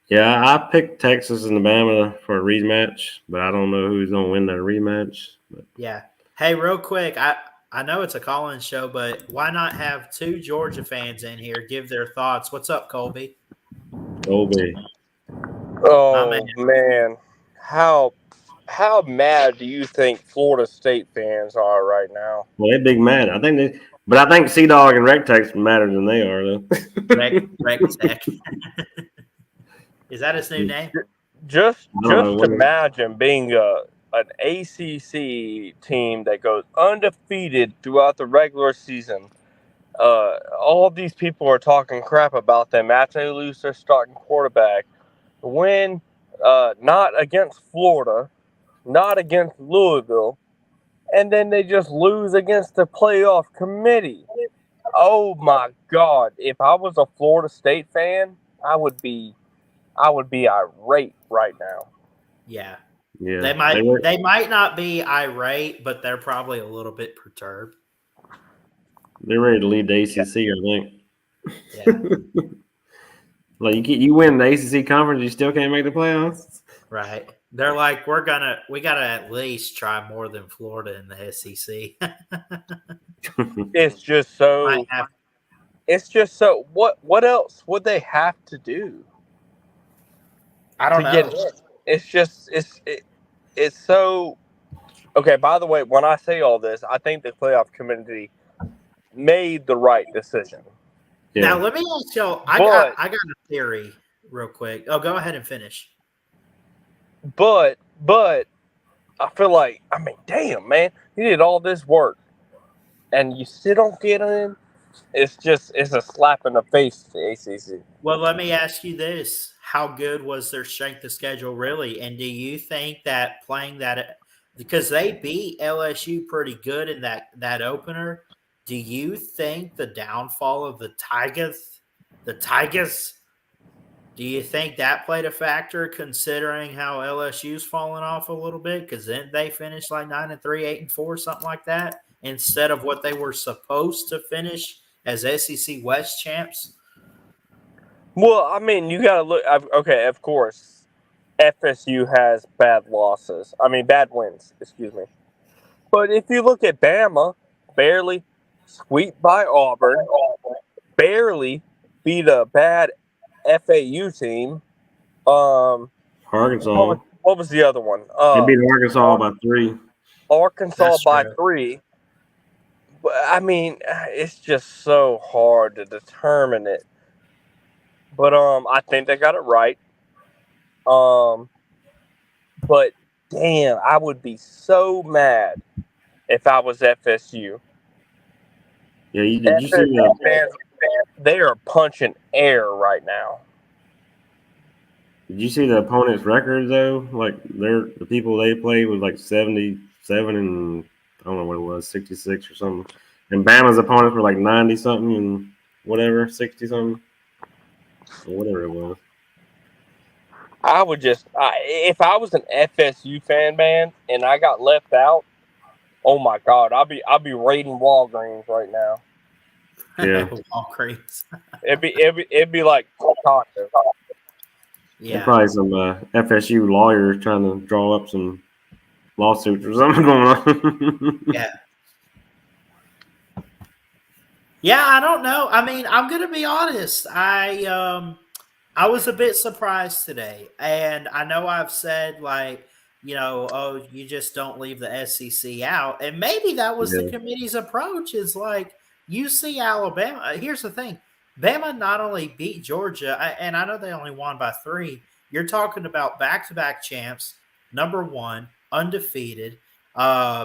Yeah, I picked Texas and Alabama for a rematch, but I don't know who's going to win that rematch. But. Yeah. Hey, real quick, I know it's a call-in show, but why not have two Georgia fans in here give their thoughts? What's up, Colby? Colby. Oh, man. How mad do you think Florida State fans are right now? Well, they're big mad. I think Sea-Dog and Rectex matter than they are, though. Rectech. Is that his new name? Just I don't know what- imagine being an ACC team that goes undefeated throughout the regular season. All of these people are talking crap about them after they lose their starting quarterback. Win, not against Florida, not against Louisville, and then they just lose against the playoff committee. Oh my God! If I was a Florida State fan, I would be irate right now. Yeah. Yeah, They might not be irate, but they're probably a little bit perturbed. they're ready to leave the ACC. I think. Yeah. Like you win the ACC conference, you still can't make the playoffs. Right. They're like, we gotta at least try more than Florida in the SEC. It's just so. Might have- It's just so. What else would they have to do I don't to know. get in? It's just it's so. Okay. By the way, when I say all this, I think the playoff committee made the right decision. Yeah. Now let me ask y'all. I got a theory real quick. Oh, go ahead and finish. But I feel like, I mean, damn, man, you did all this work and you still don't get in. It's a slap in the face to the ACC. Well, let me ask you this. How good was their strength of schedule really? And do you think that playing that, because they beat LSU pretty good in that opener, do you think the downfall of the Tigers, do you think that played a factor considering how LSU's fallen off a little bit? Because then they finished like 9-3, 8-4, something like that, instead of what they were supposed to finish as SEC West champs. Well, I mean, you got to look. Okay, of course, FSU has bad wins, excuse me. But if you look at Bama, barely swept by Auburn, barely beat a bad FAU team. Arkansas. What was the other one? They beat Arkansas by 3. Arkansas That's by true. 3. But I mean, it's just so hard to determine it. But I think they got it right. But damn, I would be so mad if I was FSU. Yeah, did you see that? Fans, they are punching air right now. Did you see the opponent's record though? Like the people they played was like 77 and I don't know what it was, 66 or something. And Bama's opponents were like 90 something and whatever, 60 something, or whatever it was. I would if I was an FSU fan, man, and I got left out, oh my God, I'll be raiding Walgreens right now. Yeah. Walgreens. It'd be like tacos. Yeah. Probably some FSU lawyers trying to draw up some lawsuits or something going on. Yeah. Yeah, I don't know. I mean, I'm going to be honest. I was a bit surprised today. And I know I've said like, oh, you just don't leave the SEC out. And maybe that was the committee's approach is like, you see Alabama. Here's the thing. Bama not only beat Georgia, and I know they only won by 3. You're talking about back-to-back champs, number 1, undefeated,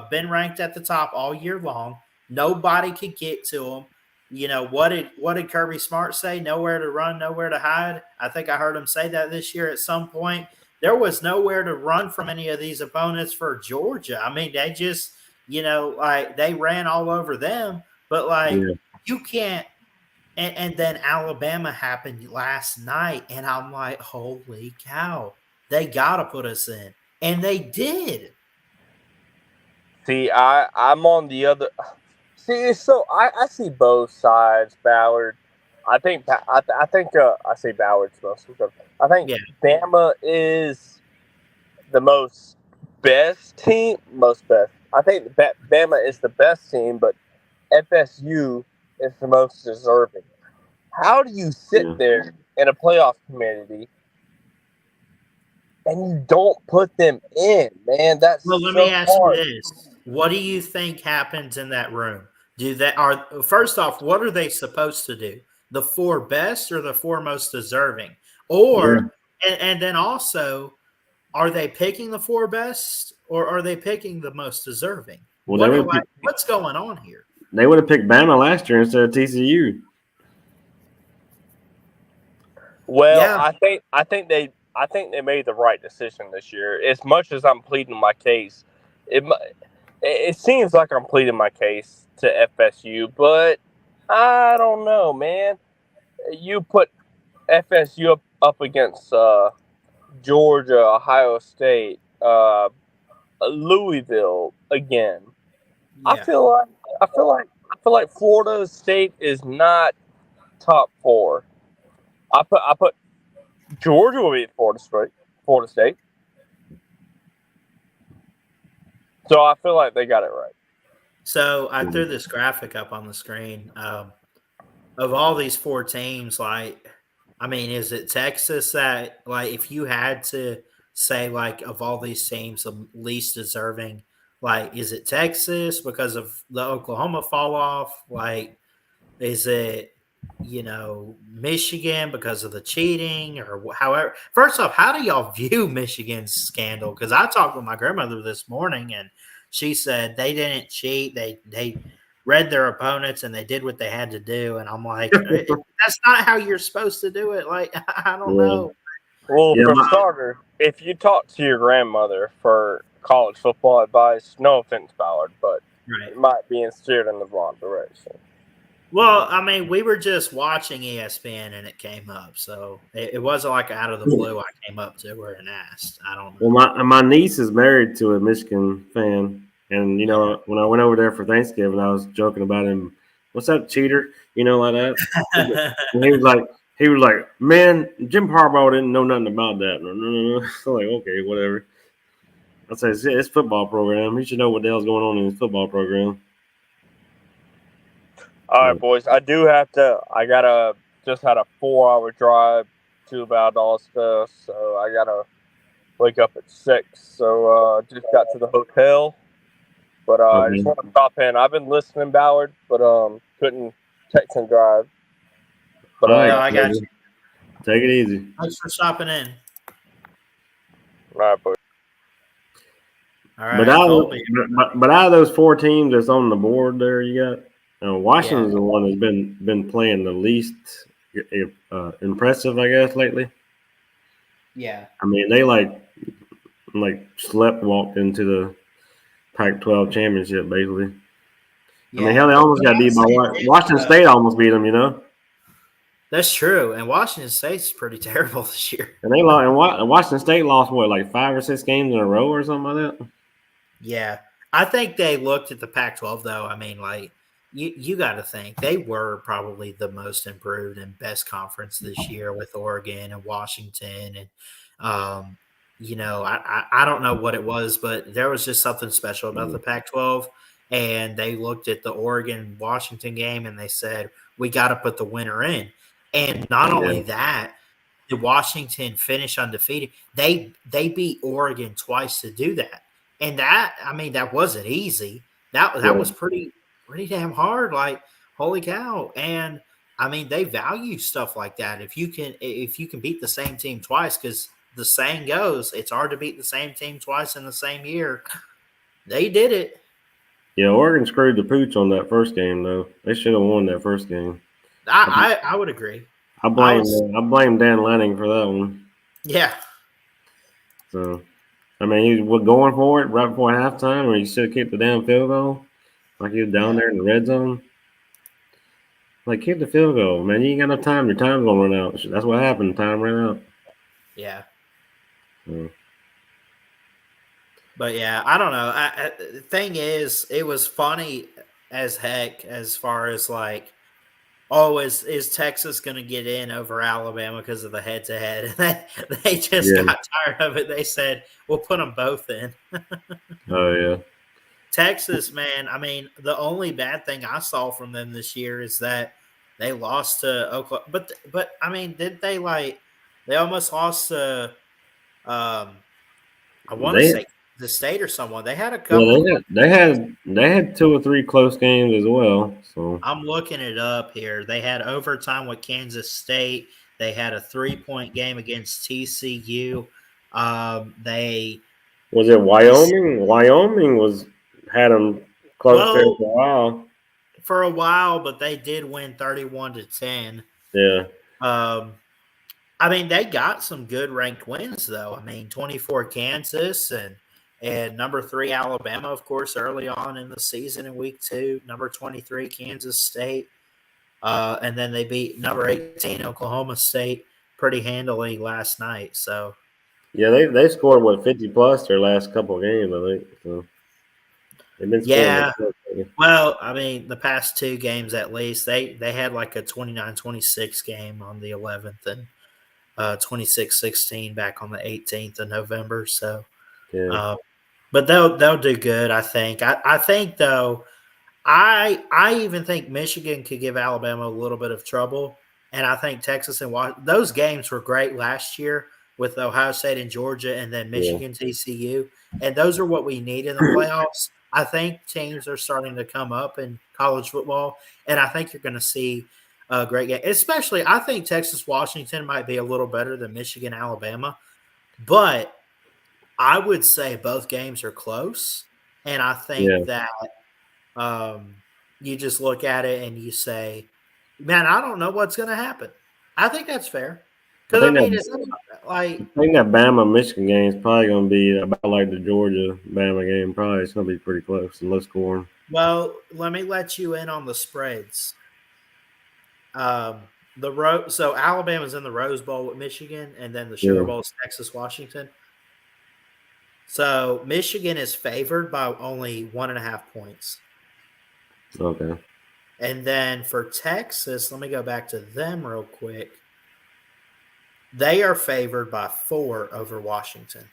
been ranked at the top all year long. Nobody could get to them. What did Kirby Smart say? Nowhere to run, nowhere to hide. I think I heard him say that this year at some point. There was nowhere to run from any of these opponents for Georgia. I mean, they just, like they ran all over them. But you can't. And then Alabama happened last night, and I'm like, holy cow, they got to put us in. And they did. See, I'm on the other. See, it's so I see both sides, Ballard. I think I say Ballard's most. I think Bama is the best team. I think Bama is the best team, but FSU is the most deserving. How do you sit there in a playoff community and you don't put them in, man? Well, let me ask you this. What do you think happens in that room? First off, what are they supposed to do? The 4 best or the 4 most deserving? Or and then also, are they picking the 4 best or are they picking the most deserving? Well, they would What's going on here? they would have picked Bama last year instead of TCU. Well, Yeah. I think they made the right decision this year. As much as I'm pleading my case, it seems like I'm pleading my case to FSU, but I don't know, man. You put FSU up against Georgia, Ohio State, Louisville again. Yeah. I feel like Florida State is not top 4. I put Georgia will beat Florida State. So I feel like they got it right. So I threw this graphic up on the screen of all these 4 teams. Like, I mean, is it Texas that, like, if you had to say, like, of all these teams, the least deserving, like, is it Texas because of the Oklahoma fall off? Like, is it, Michigan because of the cheating or however? First off, how do y'all view Michigan's scandal? Because I talked with my grandmother this morning and she said they didn't cheat. They read their opponents and they did what they had to do. And I'm like, that's not how you're supposed to do it. Like, I don't know. Well, Yeah, for starter, if you talk to your grandmother for college football advice, no offense, Ballard, but Right. it might be steered in the wrong direction. Well, I mean, we were just watching ESPN and it came up. So it wasn't like out of the blue I came up to her and asked. I don't know. Well, my niece is married to a Michigan fan, and when I went over there for Thanksgiving, I was joking about him. What's that cheater? Like that. And he was like, man, Jim Harbaugh didn't know nothing about that. No. So like, okay, whatever. I say it's football program. He should know what the hell's going on in his football program. All right, boys. I just had a 4-hour drive to Valdosta, so I gotta wake up at 6. So just got to the hotel, but I just want to stop in. I've been listening, Ballard, but couldn't text and drive. But All right, I got you. Take it easy. Thanks for stopping in. All right, boys. All right, But out of those 4 teams that's on the board there, you got Washington's the one that's been playing the least impressive, I guess, lately. Yeah. I mean, they like walked into the Pac-12 championship, basically. Yeah. I mean, hell, they almost got beat by Washington State. Almost beat them, That's true. And Washington State's pretty terrible this year. And they lost. And Washington State lost like 5 or 6 games in a row or something like that. Yeah. I think they looked at the Pac-12 though. I mean, like you got to think they were probably the most improved and best conference this year with Oregon and Washington and I don't know what it was, but there was just something special about the Pac-12. And they looked at the Oregon-Washington game and they said, we got to put the winner in. And not only that, the Washington finished undefeated. They beat Oregon twice to do that. And that wasn't easy. That was pretty damn hard. Like, holy cow. And I mean, they value stuff like that. If you can beat the same team twice, because the saying goes, it's hard to beat the same team twice in the same year. They did it. Yeah, Oregon screwed the pooch on that first game, though. They should have won that first game. I would agree. I blame Dan Lanning for that one. Yeah. So, I mean, he was going for it right before halftime, or he should have kicked the damn field goal, like he was down there in the red zone. Like, kick the field goal, man. You ain't got enough time. Your time's gonna run out. That's what happened. Time ran out. Yeah. So. But yeah, I don't know. The thing is, it was funny as heck as far as like, is Texas going to get in over Alabama because of the head-to-head? And they just got tired of it. They said, we'll put them both in. Oh, yeah. Texas, man, I mean, the only bad thing I saw from them this year is that they lost to Oklahoma. But I mean, did they they almost lost to, I want to say, the State or someone. They had a couple. Well, they had 2 or 3 close games as well. So I'm looking it up here. They had overtime with Kansas State. They had a 3-point game against TCU. They Was it Wyoming? Wyoming had them close there Well- for a while. for a while, but they did win 31-10. Yeah. I mean, they got some good ranked wins though. I mean, 24 Kansas and number 3 Alabama, of course, early on in the season in week 2. Number 23 Kansas State, and then they beat number 18 Oklahoma State pretty handily last night. So Yeah, they scored 50 plus their last couple of games, I think. So they've been scoring. Yeah. Like, well, I mean, the past 2 games at least, they had like a 29-26 game on the 11th and 26-16 back on the 18th of November. So, yeah. but they'll do good, I think. I think though, I even think Michigan could give Alabama a little bit of trouble, and I think Texas and those games were great last year with Ohio State and Georgia, and then Michigan TCU, and those are what we need in the playoffs. I think teams are starting to come up in college football, and I think you're going to see a great game. Especially, I think Texas Washington might be a little better than Michigan Alabama, but I would say both games are close, and I think that you just look at it and you say, "Man, I don't know what's going to happen." I think that's fair because I mean, it's like I think that Bama Michigan game is probably going to be about like the Georgia Bama game. Probably it's going to be pretty close and low scoring. Well, let me let you in on the spreads. So Alabama's in the Rose Bowl with Michigan, and then the Sugar Bowl is Texas Washington. So Michigan is favored by only 1.5 points. Okay. And then for Texas, let me go back to them real quick. They are favored by 4 over Washington.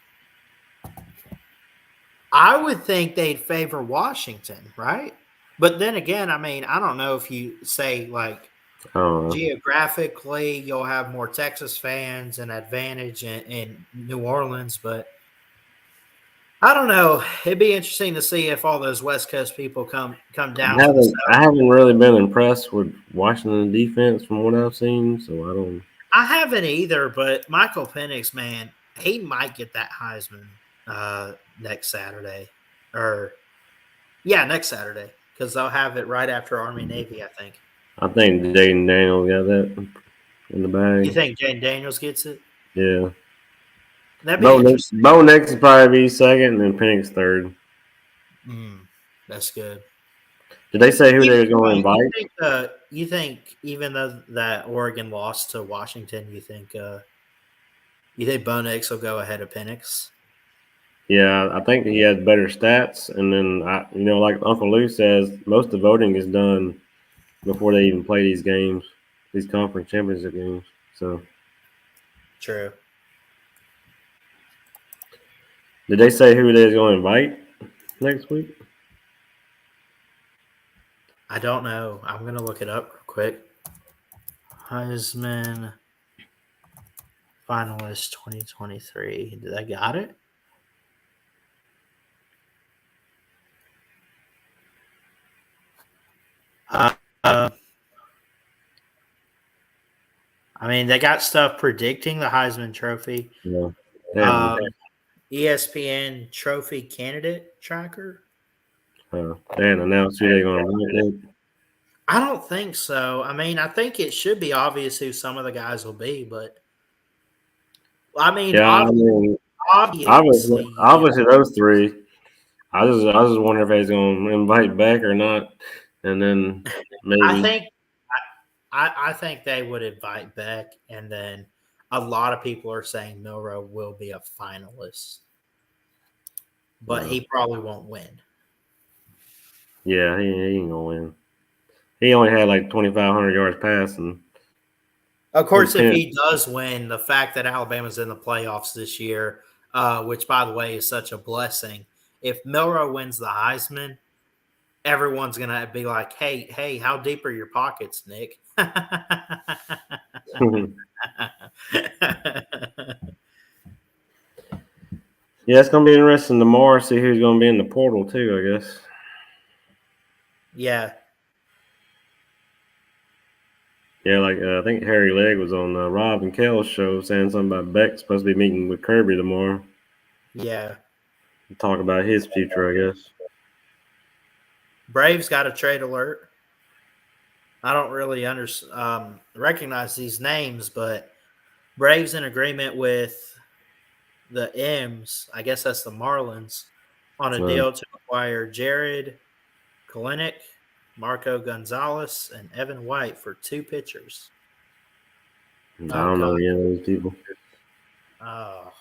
I would think they'd favor Washington, right? But then again, I mean, I don't know if you say like geographically you'll have more Texas fans and advantage in New Orleans, but I don't know. It'd be interesting to see if all those West Coast people come down. I haven't really been impressed with Washington defense from what I've seen, so I don't. I haven't either, but Michael Penix, man, he might get that Heisman next Saturday. Next Saturday, because they'll have it right after Army Navy, I think. I think Jaden Daniels got that in the bag. You think Jaden Daniels gets it? Yeah. That'd be interesting. Bo Nix will probably be second, and then Penix third. That's good. Did they say who they were going to invite? You think even though that Oregon lost to Washington, you think Bo Nix will go ahead of Penix? Yeah, I think he has better stats, and then like Uncle Lou says, most of the voting is done before they even play these games, these conference championship games. So true. Did they say who they're going to invite next week? I don't know. I'm going to look it up real quick. Heisman finalist 2023. Did I got it? I mean, they got stuff predicting the Heisman Trophy. Yeah. ESPN Trophy Candidate Tracker. They hadn't announced who they're going to invite. I don't think so. I mean, I think it should be obvious who some of the guys will be, but I mean, obviously those three. I just wonder if he's going to invite Beck or not, and then maybe I think they would invite Beck, and then a lot of people are saying Milroe will be a finalist, but he probably won't win. Yeah, he ain't gonna win. He only had like 2,500 yards passing. Of course, if he does win, the fact that Alabama's in the playoffs this year, which by the way is such a blessing, if Milroe wins the Heisman, everyone's gonna be like, "Hey, how deep are your pockets, Nick?" Yeah, it's gonna be interesting tomorrow. See who's gonna be in the portal too. I guess. Yeah. Yeah, like I think Harry Legg was on Rob and Kel's show saying something about Beck supposed to be meeting with Kirby tomorrow. Yeah. Talk about his future, I guess. Braves got a trade alert. I don't really recognize these names, but Braves in agreement with the M's, I guess that's the Marlins, on a Right. deal to acquire Jared Kalenic, Marco Gonzalez, and Evan White for 2 pitchers. I don't know any of those people. Oh.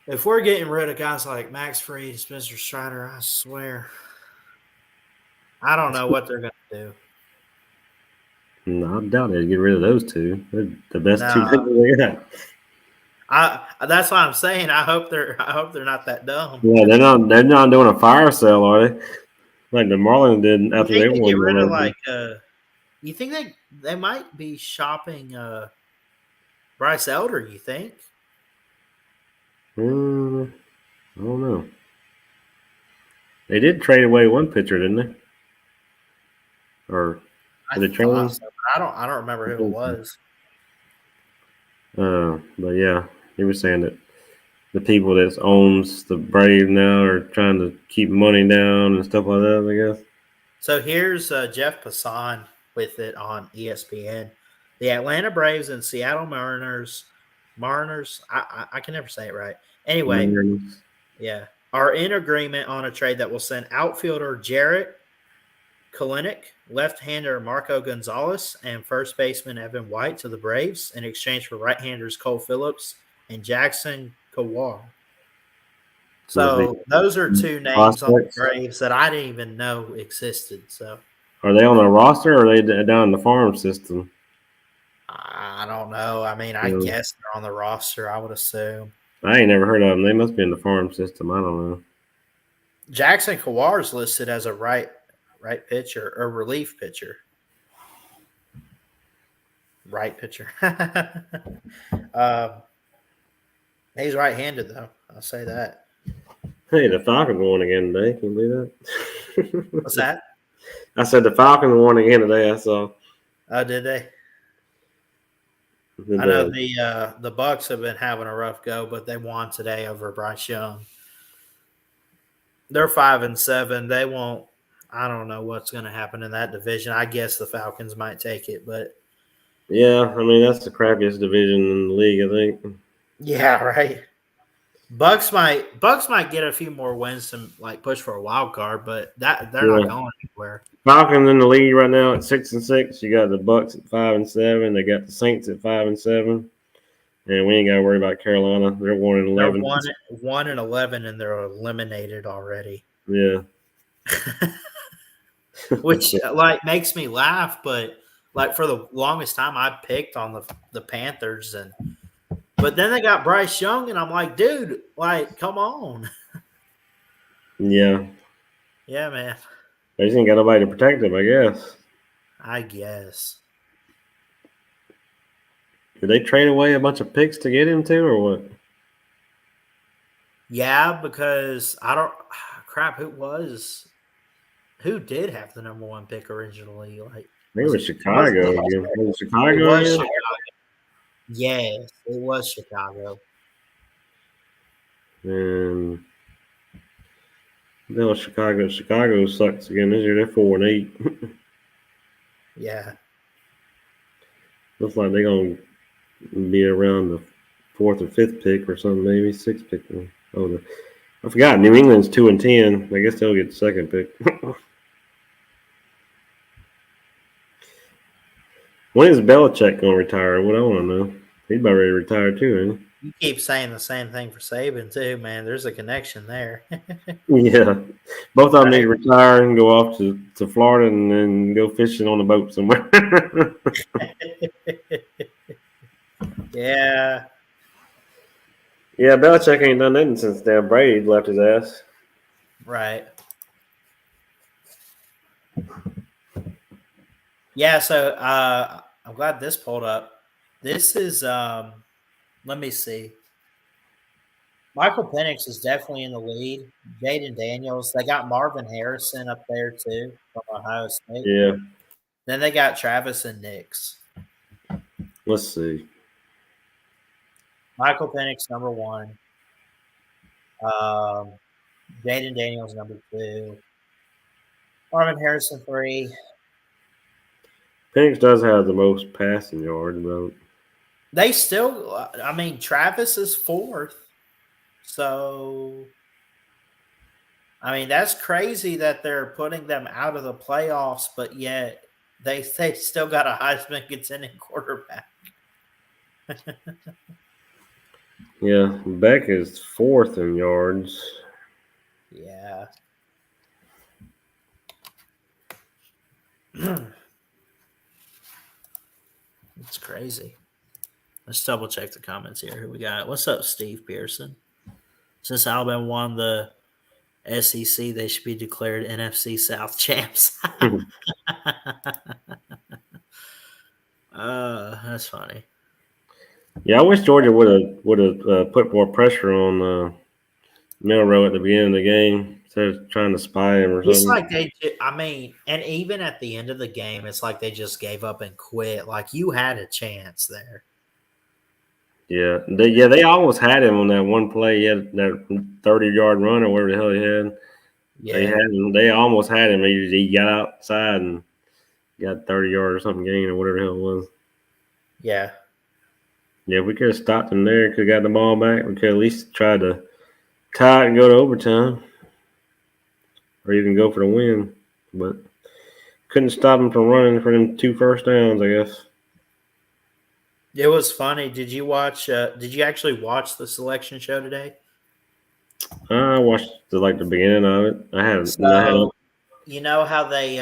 If we're getting rid of guys like Max Fried, Spencer Strider, I swear, I don't know what they're going to do. No, I doubt they'd get rid of those two. They're the best two No. people they got. That's why I'm saying I hope they're not that dumb. Yeah, they're not doing a fire sale, are they? Like the Marlins did after You they think they won. get rid of whatever. you think they might be shopping Bryce Elder, you think? I don't know. They did trade away one pitcher, didn't they? Or I did they trade him? thought so, but I don't remember who it was. But yeah, he was saying that the people that owns the Braves now are trying to keep money down and stuff like that, I guess. So here's Jeff Passan with it on ESPN. The Atlanta Braves and Seattle Mariners, I can never say it right. Anyway, yeah, are in agreement on a trade that will send outfielder Jarrett Kalenic, left-hander Marco Gonzalez, and first baseman Evan White to the Braves in exchange for right-handers Cole Phillips and Jackson Kowal. So those are 2 names on the Braves that I didn't even know existed. So are they on a roster or are they down in the farm system? I don't know. I mean, I guess they're on the roster, I would assume. I ain't never heard of them. They must be in the farm system. I don't know. Jackson Kowal is listed as a right pitcher or relief pitcher. Right pitcher. He's right-handed, though. I'll say that. Hey, the Falcons won again today. Can you believe that? What's that? I said the Falcons won again today. I saw. Oh, did they? I know the Bucks have been having a rough go, but they won today over Bryce Young. They're 5-7. They won't. I don't know what's going to happen in that division. I guess the Falcons might take it, but yeah, I mean that's the crappiest division in the league, I think. Yeah, right. Bucks might get a few more wins to like push for a wild card, but they're not going anywhere. Falcons in the league right now at 6-6. You got the Bucks at 5-7. They got the Saints at 5-7. And we ain't got to worry about Carolina. They're 1-11. They're 1-11, and they're eliminated already. Yeah. Which like makes me laugh, but like for the longest time I picked on the Panthers, but then they got Bryce Young, and I'm like, dude, like, come on. Yeah. Yeah, man. They just ain't got nobody to protect them, I guess. I guess. Did they trade away a bunch of picks to get him too, or what? Yeah, because who did have the number 1 pick originally? Like Maybe it was Chicago. Was it Chicago? Chicago. Yes, it was Chicago. And that was Chicago. Chicago sucks again this year. They're 4-8. Yeah. Looks like they're gonna be around the 4th or 5th pick or something, maybe 6th pick. Oh, I forgot. New England's 2-10. I guess they'll get the 2nd pick. When is Belichick gonna retire? What I want to know. He's about ready to retire too, ain't You keep saying the same thing for Saban too, man. There's a connection there. he? Yeah. Both of them need to retire and go off to Florida and then go fishing on a boat somewhere. Yeah. Yeah, Belichick ain't done nothing since damn Brady left his ass. Right. Yeah, so I'm glad this pulled up. This is let me see. Michael Penix is definitely in the lead. Jaden Daniels. They got Marvin Harrison up there too from Ohio State. Yeah. Then they got Travis and Nix. Let's see. Michael Penix, number 1. Jaden Daniels, number 2. Marvin Harrison, 3. Penix does have the most passing yards, though. They still, I mean, Travis is 4th. So, I mean, that's crazy that they're putting them out of the playoffs, but yet they still got a Heisman contending quarterback. Yeah, Beck is 4th in yards. Yeah. It's crazy. Let's double check the comments here. Who we got? What's up, Steve Pearson? Since Alabama won the SEC, they should be declared NFC South champs. That's funny. Yeah, I wish Georgia would have put more pressure on Milroe at the beginning of the game instead of trying to spy him or It's something. like I mean, and even at the end of the game, it's like they just gave up and quit. Like you had a chance there. Yeah, they almost had him on that one play. He had that 30-yard run or whatever the hell he had. Yeah. They almost had him. He got outside and got 30-yard or something gain or whatever the hell it was. Yeah. Yeah, we could have stopped him there. Could have got the ball back. We could at least try to tie it and go to overtime, or even go for the win. But couldn't stop him from running for them 2 first downs, I guess. It was funny. Did you actually watch the selection show today? I watched the beginning of it. I haven't. So, you know how they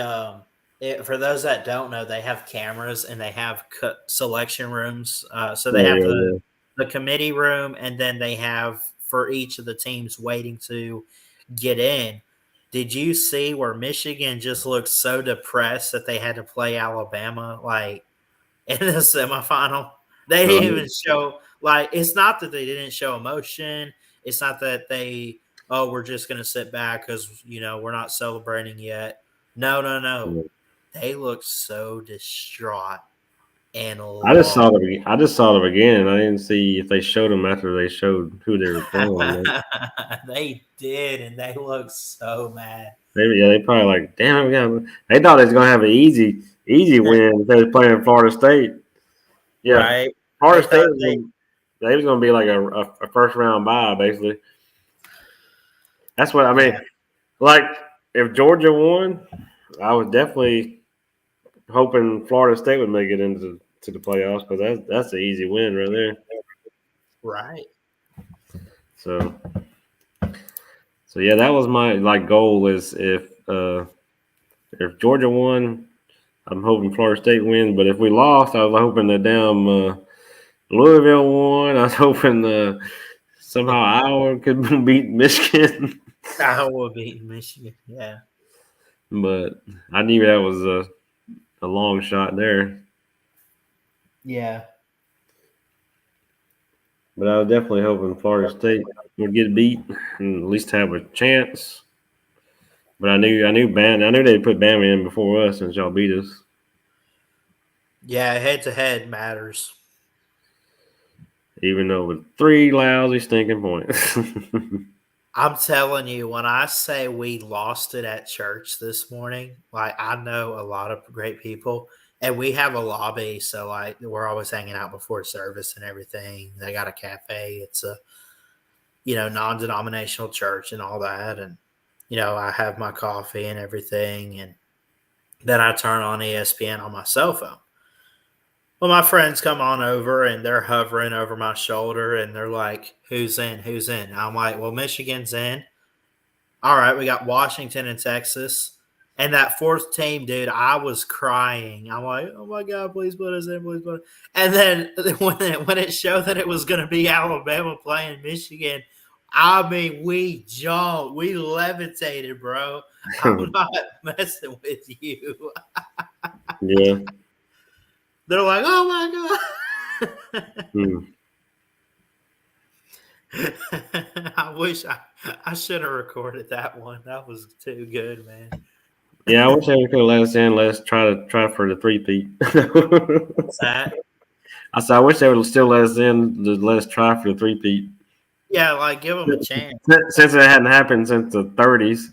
for those that don't know, they have cameras and they have selection rooms. So they have the committee room, and then they have for each of the teams waiting to get in. Did you see where Michigan just looked so depressed that they had to play Alabama in the semifinal? They didn't even show it's not that they didn't show emotion. It's not that we're just going to sit back because, we're not celebrating yet. No. They looked so distraught and I just saw them again. I didn't see if they showed them after they showed who they were playing. They did, and they looked so mad. They probably damn. They thought they was gonna have an easy win if they was playing Florida State. Yeah, right. Florida State. They was gonna be like a first round bye, basically. That's what I mean. Yeah. Like if Georgia won, I was definitely hoping Florida State would make it into the playoffs because that's an easy win right there. Right. So yeah, that was my goal is if Georgia won, I'm hoping Florida State wins. But if we lost, I was hoping that Louisville won. I was hoping somehow Iowa could beat Michigan. Iowa beat Michigan, yeah. But I knew that was a long shot there. Yeah. But I was definitely hoping Florida State would get beat and at least have a chance. But I knew they'd put Bama in before us since y'all beat us. Yeah, head-to-head matters. Even though with 3 lousy stinking points. I'm telling you, when I say we lost it at church this morning, I know a lot of great people, and we have a lobby, so we're always hanging out before service and everything. They got a cafe. It's a non-denominational church and all that, and I have my coffee and everything, and then I turn on ESPN on my cell phone. Well, my friends come on over and they're hovering over my shoulder and they're like, who's in? Who's in? I'm like, well, Michigan's in. All right, we got Washington and Texas. And that 4th team, dude, I was crying. I'm like, oh, my God, please put us in, please put us in. And then when it showed that it was going to be Alabama playing Michigan, I mean, we jumped. We levitated, bro. I'm not messing with you. Yeah. They're like, oh my God. I wish I should have recorded that one. That was too good, man. Yeah, I wish they could have let us in. Let us try for the three-peat. What's that? I said, I wish they would still let us in to let us try for the three-peat. Yeah, like give them a chance, Since it hadn't happened since the 30s.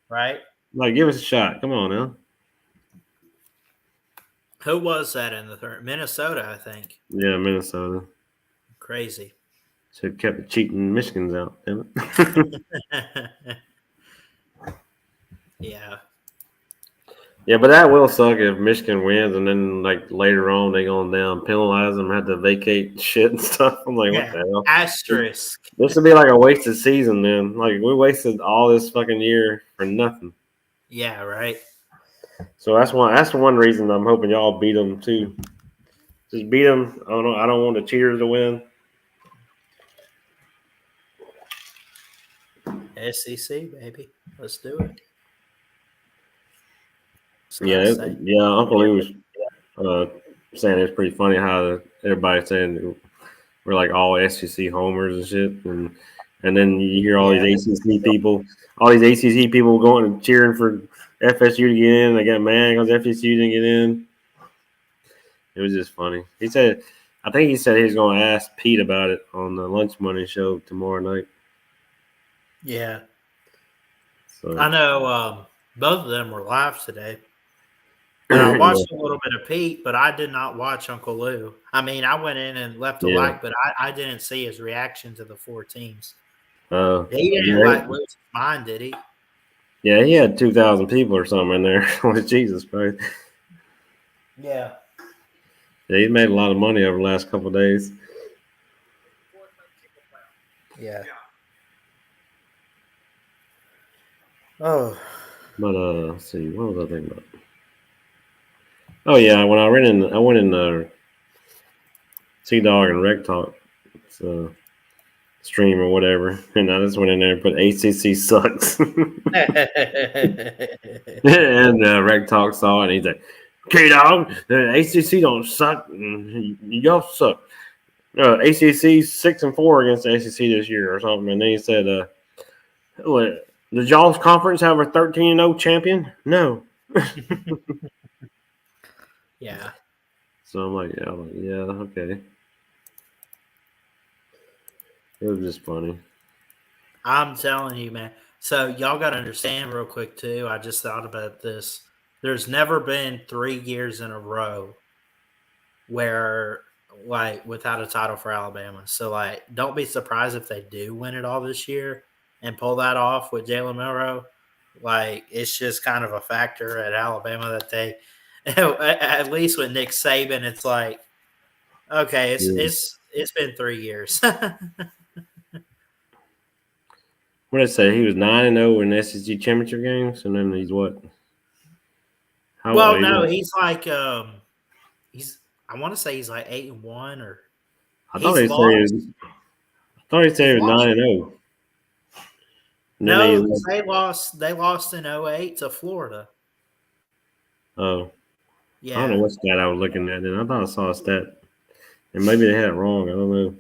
right? Like, give us a shot. Come on now. Who was that in the third? Minnesota, I think. Yeah, Minnesota. Crazy. Should have kept the cheating Michigans out, damn it. Yeah. Yeah, but that will suck if Michigan wins and then like later on they going down, penalize them, have to vacate shit and stuff. I'm like, what the hell? Asterisk. This would be like a wasted season then. Like we wasted all this fucking year for nothing. Yeah, right. So that's one reason I'm hoping y'all beat them too. Just beat them. I don't want the cheaters to win. SEC, baby. Let's do it. Yeah, Uncle Lou was saying it's pretty funny how everybody's saying we're like all SEC homers and shit, and then you hear all these ACC people, going and cheering for FSU to get in. They got mad because FSU didn't get in. It was just funny. I think he said he was going to ask Pete about it on the Lunch Money show tomorrow night. Yeah. So I know both of them were live today. And I watched a little bit of Pete, but I did not watch Uncle Lou. I mean, I went in and left a like, but I didn't see his reaction to the 4 teams. He didn't lose his mind, did he? Yeah, he had 2,000 people or something in there. Jesus Christ. Yeah. Yeah, he made a lot of money over the last couple of days. Yeah. Oh. But let's see, what was I thinking about? Oh yeah, when I went in T-Dog and Rec Talk stream or whatever, and I just went in there and put ACC sucks. And Rec Talk saw it and he's like, K-Dog, the ACC don't suck. Y'all suck. ACC 6-4 against the ACC this year or something. And then he said, did y'all's conference have a 13-0 champion? No. Yeah. So I'm like, yeah, okay. It was just funny. I'm telling you, man. So y'all got to understand real quick too. I just thought about this. There's never been 3 years in a row where like without a title for Alabama. So like, don't be surprised if they do win it all this year and pull that off with Jalen Milroe. Like, it's just kind of a factor at Alabama that they, at least with Nick Saban, it's like, okay, it's been 3 years. What did I say? He was 9-0 in SEC championship games, and then he's what? He's like he's. I want to say he's like 8-1 or. I thought he said he was 9-0. No, they lost. They lost in 2008 to Florida. Oh, yeah. I don't know what stat I was looking at. Then I thought I saw a stat, and maybe they had it wrong. I don't know.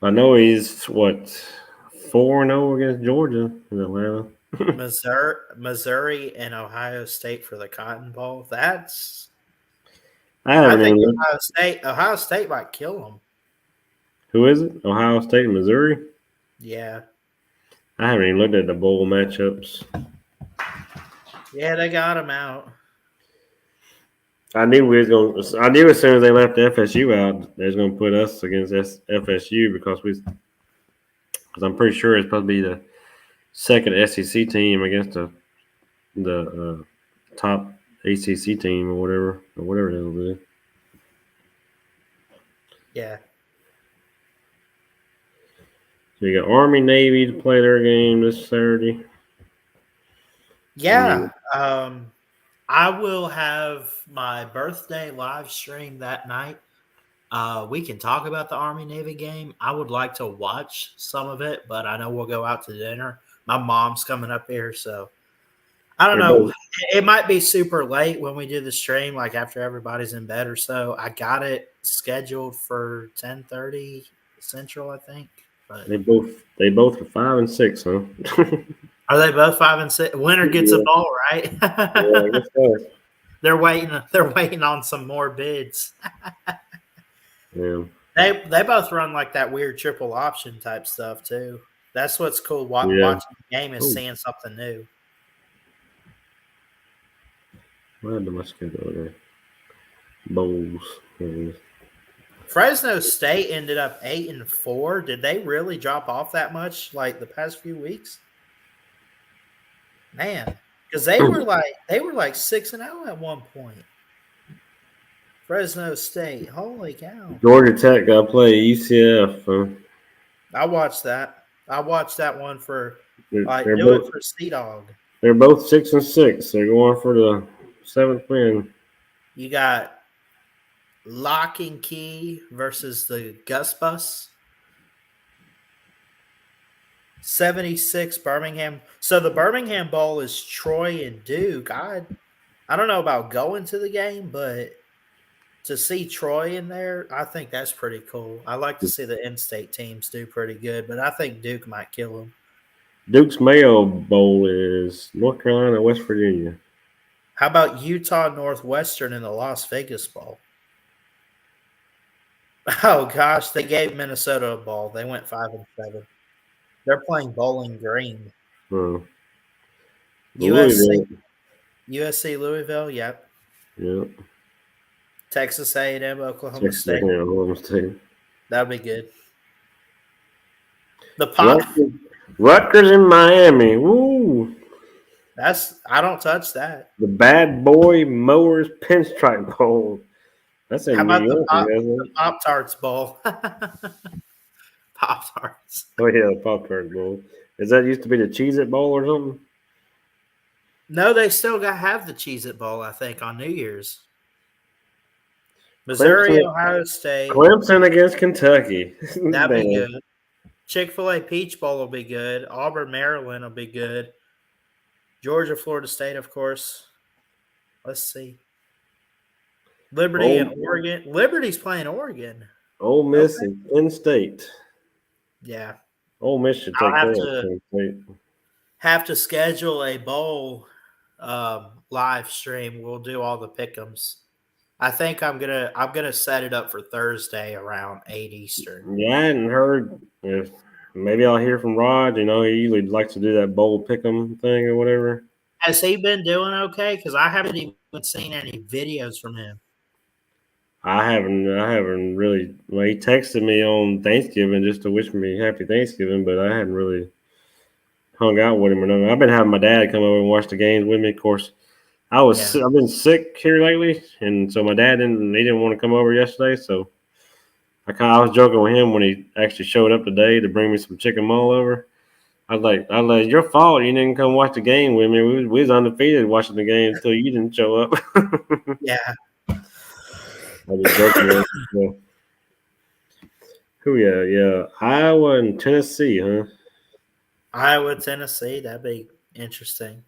I know he's 4-0 against Georgia in Atlanta. Missouri and Ohio State for the Cotton Bowl. I think Ohio State might kill them. Who is it? Ohio State and Missouri? Yeah. I haven't even looked at the bowl matchups. Yeah, they got them out. I knew as soon as they left FSU out, they was going to put us against FSU because I'm pretty sure it's supposed to be the second SEC team against the top ACC team or whatever it will be. Yeah. So you got Army, Navy to play their game this Saturday. Yeah. I will have my birthday live stream that night. We can talk about the Army Navy game. I would like to watch some of it, but I know we'll go out to dinner. My mom's coming up here, so I don't know. It might be super late when we do the stream, like after everybody's in bed or so. I got it scheduled for 10:30 Central, I think. But they both are 5 and 6, huh? Are they both 5-6? Winner gets a Yeah. bowl, right? Yeah, I guess so. They're waiting on some more bids. Yeah. They both run like that weird triple option type stuff too. That's what's cool. Yeah. Watching the game is Ooh. seeing something new. Where did my schedule there? Bowls. There it is. Fresno State ended up 8-4. Did they really drop off that much like the past few weeks? Man, because they were like 6-0 at one point. Fresno State, holy cow! Georgia Tech got to play UCF. I watched that. I watched that one for They're do it both for Sea Dog. they're both 6-6. They're going for the 7th win. You got Lock and Key versus the Gus Bus. 76 Birmingham. So the Birmingham Bowl is Troy and Duke. I don't know about going to the game, but to see Troy in there, I think that's pretty cool. I like to see the in-state teams do pretty good, but I think Duke might kill them. Duke's Mayo Bowl is North Carolina, West Virginia. How about Utah Northwestern in the Las Vegas Bowl? Oh gosh, they gave Minnesota a bowl. They went 5-7. They're playing Bowling Green. Oh. USC Louisville, yep. Yeah. Texas A&M, Oklahoma Texas State. A&M, Oklahoma State. That'd be good. The pop. Rutgers in Miami. Woo. I don't touch that. The Bad Boy Mowers Pinstripe Bowl. That's in How about New York, isn't the it? Pop Tarts Bowl? Pop Tarts. Oh yeah, the Pop-Tart Bowl. Is that used to be the Cheez-It Bowl or something? No, they still have the Cheez-It Bowl, I think, on New Year's. Missouri, Clemson- Ohio State. Clemson against Kentucky. That'd be Man. good. Chick-fil-A Peach Bowl will be good. Auburn, Maryland will be good. Georgia, Florida State, of course. Let's see. Liberty and Oregon. Liberty's playing Oregon. Ole Miss and Penn State. Yeah. Ole Miss should take I'll care have of to- Penn State. Have to schedule a bowl live stream. We'll do all the pick'ems. I think I'm gonna set it up for Thursday around 8 Eastern. Yeah, I hadn't heard. If maybe I'll hear from Rod. You know, he usually likes to do that bowl pick'em thing or whatever. Has he been doing okay? Because I haven't even seen any videos from him. I haven't really. Well, he texted me on Thanksgiving just to wish me happy Thanksgiving, but I hadn't really hung out with him or nothing. I've been having my dad come over and watch the games with me. Of course, I've been sick here lately, and so my dad didn't want to come over yesterday. So I was joking with him when he actually showed up today to bring me some chicken mull over. I was like, it's your fault you didn't come watch the game with me. We was undefeated watching the game until you didn't show up. Yeah. I was joking with him. Who? Yeah. Iowa and Tennessee, huh? Iowa, Tennessee. That'd be interesting.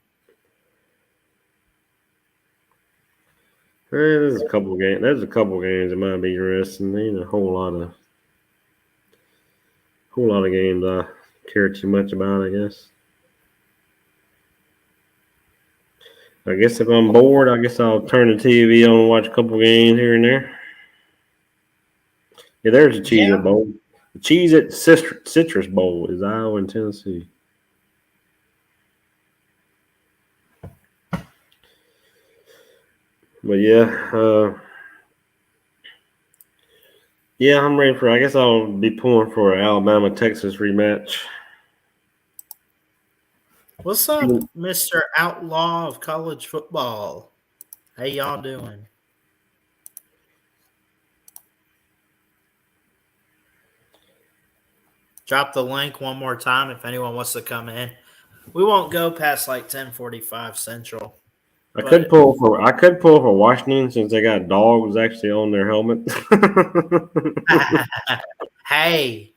There's a couple games. There's a couple games that might be interesting. Ain't a whole lot of games I care too much about, I guess. I guess if I'm bored, I guess I'll turn the TV on and watch a couple games here and there. Yeah, there's a Cheez-It Bowl. The Cheez-It Citrus Bowl is Iowa and Tennessee. But I'm ready for. I guess I'll be pulling for an Alabama-Texas rematch. What's up, Mr. Outlaw of college football? How y'all doing? Drop the link one more time if anyone wants to come in. We won't go past like 10:45 Central. I could pull for Washington since they got dogs actually on their helmet. Hey,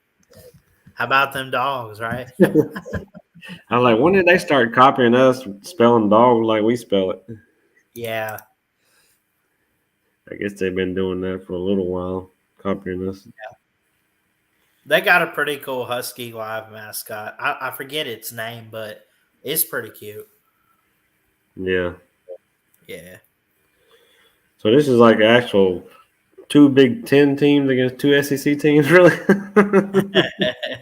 how about them dogs, right? I'm like, when did they start copying us spelling dog like we spell it? Yeah. I guess they've been doing that for a little while, copying us. Yeah. They got a pretty cool Husky Live mascot. I forget its name, but It's pretty cute. Yeah. Yeah. So this is like actual 2 Big Ten teams against 2 SEC teams, really?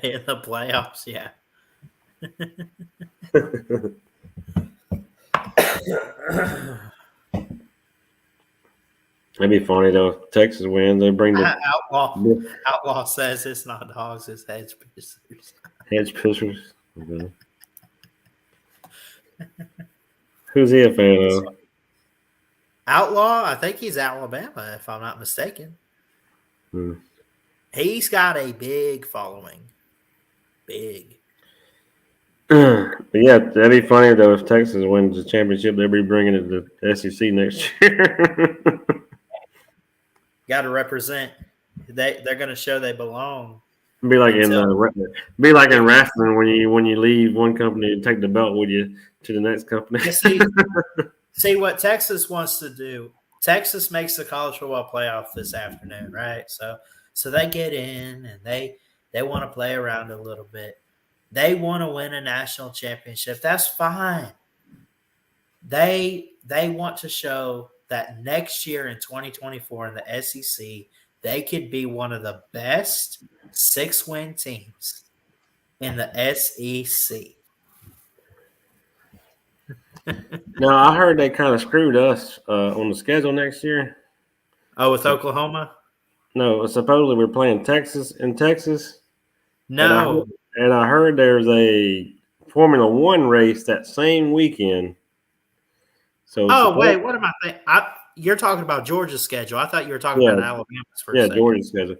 In the playoffs, yeah. That'd be funny though. If Texas wins, they bring the Outlaw says it's not dogs, it's hedge pissers. hedge pitchers. Okay. Who's he a fan of? Outlaw, I think he's Alabama, if I'm not mistaken. Hmm. He's got a big following. Big. But yeah, that'd be funny though if Texas wins the championship. They'll be bringing it to SEC next year. Got to represent. They're going to show they belong. Be like in wrestling when you leave one company and take the belt with you to the next company. See what Texas wants to do. Texas makes the college football playoff this afternoon, right? So they get in and they want to play around a little bit. They want to win a national championship. That's fine. They want to show that next year in 2024 in the SEC, they could be one of the best 6-win teams in the SEC. No, I heard they kind of screwed us on the schedule next year. Oh, with Oklahoma? No, supposedly we're playing Texas in Texas. No. And I heard there's a Formula One race that same weekend. So wait, what am I thinking? You're talking about Georgia's schedule. I thought you were talking about Alabama's for a second. Georgia's schedule.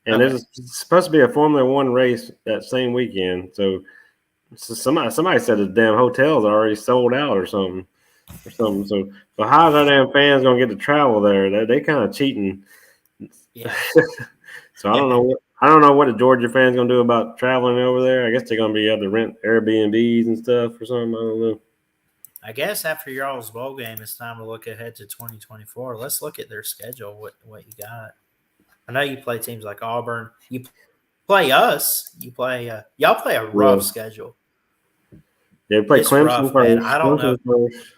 And there's supposed to be a Formula One race that same weekend. So somebody said the damn hotel's already sold out or something. So how's our damn fans gonna get to travel there? They kind of cheating. Yeah. So I don't know what the Georgia fans gonna do about traveling over there. I guess they're gonna be able to rent Airbnbs and stuff or something. I don't know. I guess after y'all's bowl game, it's time to look ahead to 2024. Let's look at their schedule. What you got? I know you play teams like Auburn. You play us. You play. Y'all play a rough schedule. Yeah, we play It's Clemson rough, first. man. I don't know. First.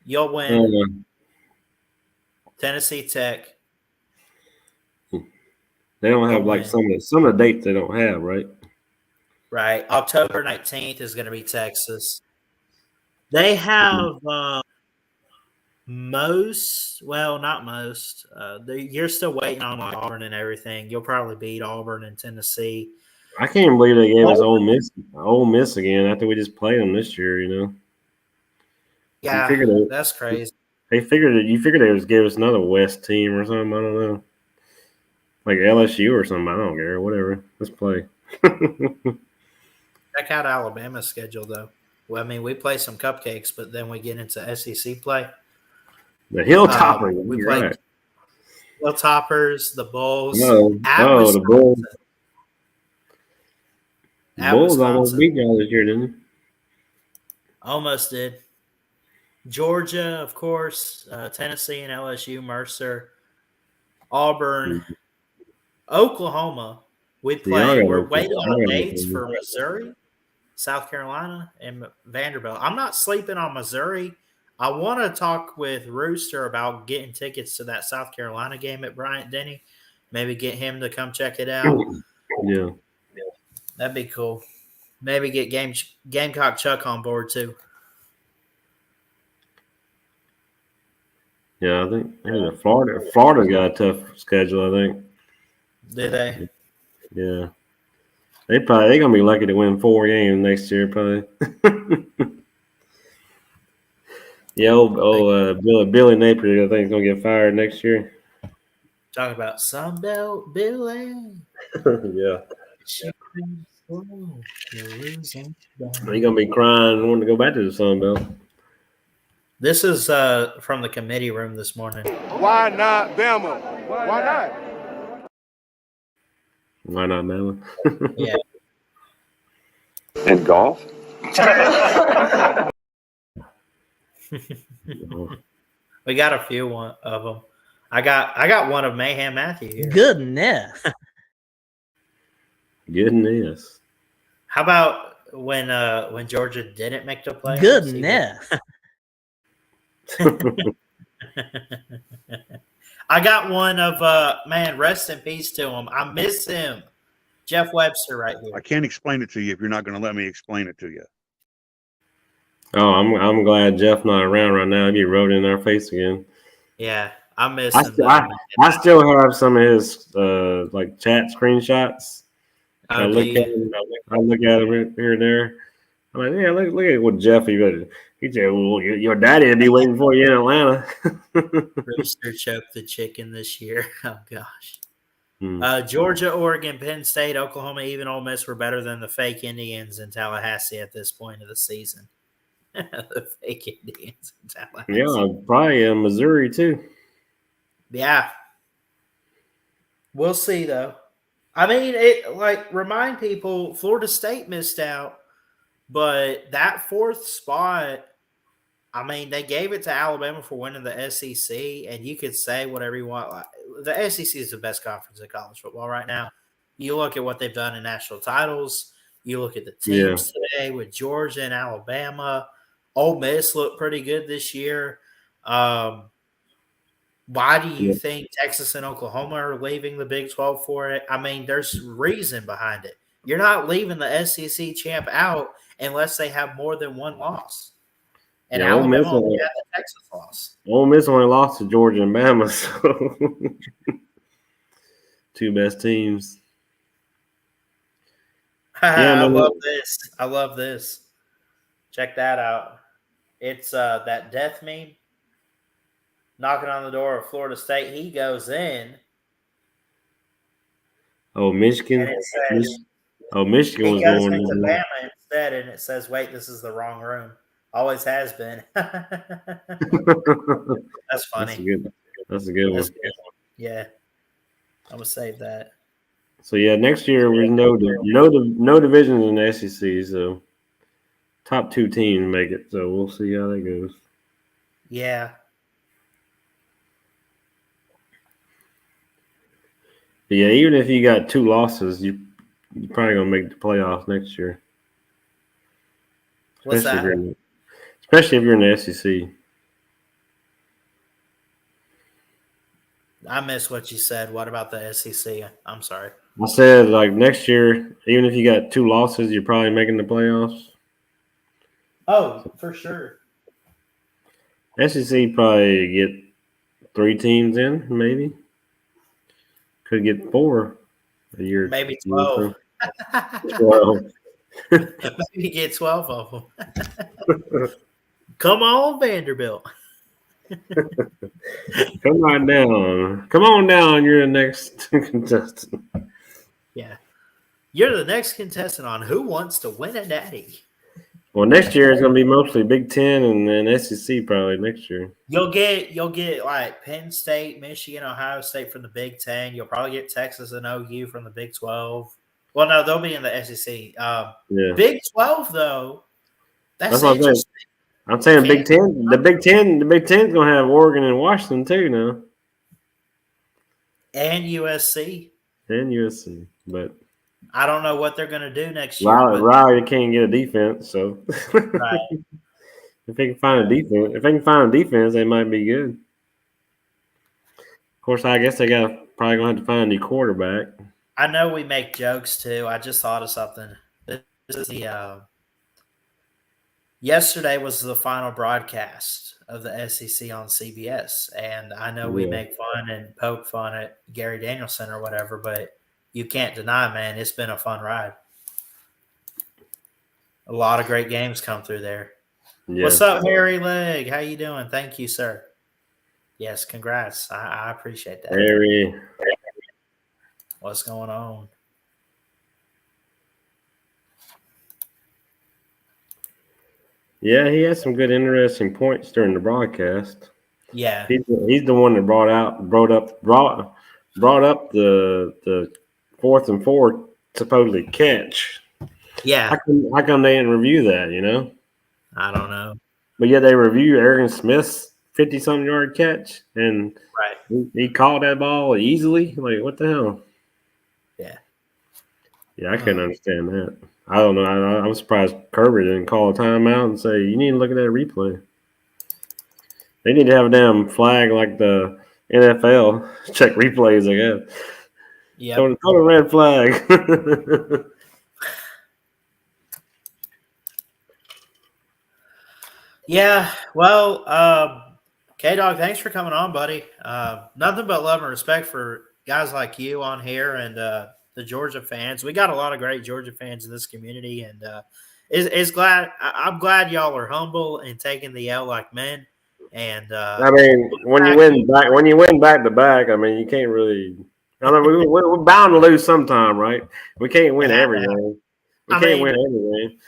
You'll win. Tennessee Tech. They don't have like some of the dates they don't have, right? Right. October 19th is going to be Texas. They have not most. You're still waiting on Auburn and everything. You'll probably beat Auburn and Tennessee. I can't believe they gave us Ole Miss again after we just played them this year. You know. Yeah, that's crazy. You figured they would give us another West team or something. I don't know. Like LSU or something. I don't care. Whatever. Let's play. Check out Alabama's schedule, though. Well, I mean, we play some cupcakes, but then we get into SEC play. The Hilltoppers. We play Hilltoppers, the Bulls. The Bulls. The Bulls almost beat y'all this year, didn't they? Almost did. Georgia, of course, Tennessee and LSU, Mercer, Auburn, Oklahoma. We're waiting on dates for Missouri, South Carolina, and Vanderbilt. I'm not sleeping on Missouri. I want to talk with Rooster about getting tickets to that South Carolina game at Bryant-Denny. Maybe get him to come check it out. Yeah. That'd be cool. Maybe get Gamecock Chuck on board too. Yeah, I think Florida's got a tough schedule, I think. Did they? Yeah. They're gonna be lucky to win 4 games next year, probably. Yeah, Billy Napier, I think, is gonna get fired next year. Talk about Sunbelt Billy. Yeah. He's gonna be crying, wanting to go back to the Sunbelt. This is from the committee room this morning. Why not Bama? Why not? Why not Bama? Yeah. And golf? We got a few of them. I got one of Mayhem Matthew here. Goodness. Goodness. How about when Georgia didn't make the playoffs. Goodness. I got one of man, rest in peace to him. I miss him. Jeff Webster right here. I can't explain it to you if you're not going to let me explain it to you. Oh, I'm glad Jeff not around right now. He'd be wrote in our face again. Yeah, I miss I him. still have some of his like chat screenshots. I look at him here and there. I'm like, yeah, look at what Jeff he said. Well, your daddy will be waiting for you in Atlanta. Rooster choked the chicken this year. Oh gosh. Hmm. Georgia, Oregon, Penn State, Oklahoma, even Ole Miss were better than the fake Indians in Tallahassee at this point of the season. The fake Indians in Tallahassee. Yeah, probably Missouri too. Yeah. We'll see though. I mean, remind people Florida State missed out, but that fourth spot, I mean, they gave it to Alabama for winning the SEC, and you could say whatever you want. The SEC is the best conference in college football right now. You look at what they've done in national titles. You look at the teams today with Georgia and Alabama. Ole Miss looked pretty good this year. Why do you think Texas and Oklahoma are leaving the Big 12 for it? I mean, there's reason behind it. You're not leaving the SEC champ out unless they have more than one loss. And Alabama only had the Texas loss. Ole Miss only lost to Georgia and Bama, so two best teams. I love this. Check that out. It's that death meme. Knocking on the door of Florida State. He goes in. Oh, Michigan. Michigan was goes going into in. Bama instead, and it says, wait, this is the wrong room. Always has been. That's funny. That's a good one. Yeah. I'm going to save that. So, yeah, next year there's no divisions in the SEC, so top two teams make it. So we'll see how that goes. Yeah. But yeah, even if you got two losses, you're probably going to make the playoffs next year. What's that? Especially if you're in the SEC. I missed what you said. What about the SEC? I'm sorry. I said, like, next year, even if you got two losses, you're probably making the playoffs. Oh, for sure. SEC probably get 3 teams in, maybe. Could get 4 a year. Maybe 12. 12. Maybe get 12 of them. Come on, Vanderbilt. Come on down. Come on down. You're the next contestant. Yeah. You're the next contestant on Who Wants to Win a Natty. Well, next year it's going to be mostly Big Ten and then SEC probably next year. You'll get like Penn State, Michigan, Ohio State from the Big Ten. You'll probably get Texas and OU from the Big 12. Well, no, they'll be in the SEC. Big 12 though. That's interesting. I'm saying Big Ten. The Big Ten's going to have Oregon and Washington too now. And USC. But I don't know what they're going to do next year. Riley can't get a defense, so right. If they can find a defense, they might be good. Of course, I guess they probably gonna have to find a new quarterback. I know we make jokes too. I just thought of something. This is the yesterday was the final broadcast of the SEC on CBS, and I know we make fun and poke fun at Gary Danielson or whatever, but you can't deny, man, it's been a fun ride. A lot of great games come through there. Yeah. What's up, Harry Leg? How you doing? Thank you, sir. Yes, congrats. I appreciate that. Harry. What's going on? Yeah, he had some good, interesting points during the broadcast. Yeah, he's the one that brought up the 4th and 4 supposedly catch. Yeah, how come they didn't review that? You know, I don't know. But yeah, they review Aaron Smith's 50-something yard catch, and he caught that ball easily. Like, what the hell? Yeah. Yeah, I couldn't understand that. I don't know. I'm surprised Kirby didn't call a timeout and say, you need to look at that replay. They need to have a damn flag like the NFL. Check replays, I guess. Yeah. Throw a red flag. Yeah. Well, K-Dog, thanks for coming on, buddy. Nothing but love and respect for guys like you on here and the Georgia fans. We got a lot of great Georgia fans in this community, and I'm glad y'all are humble and taking the L like men. And I mean, when you win back to back, I mean, you can't really. I mean, we're bound to lose sometime, right? We can't win everything. We can't win everything.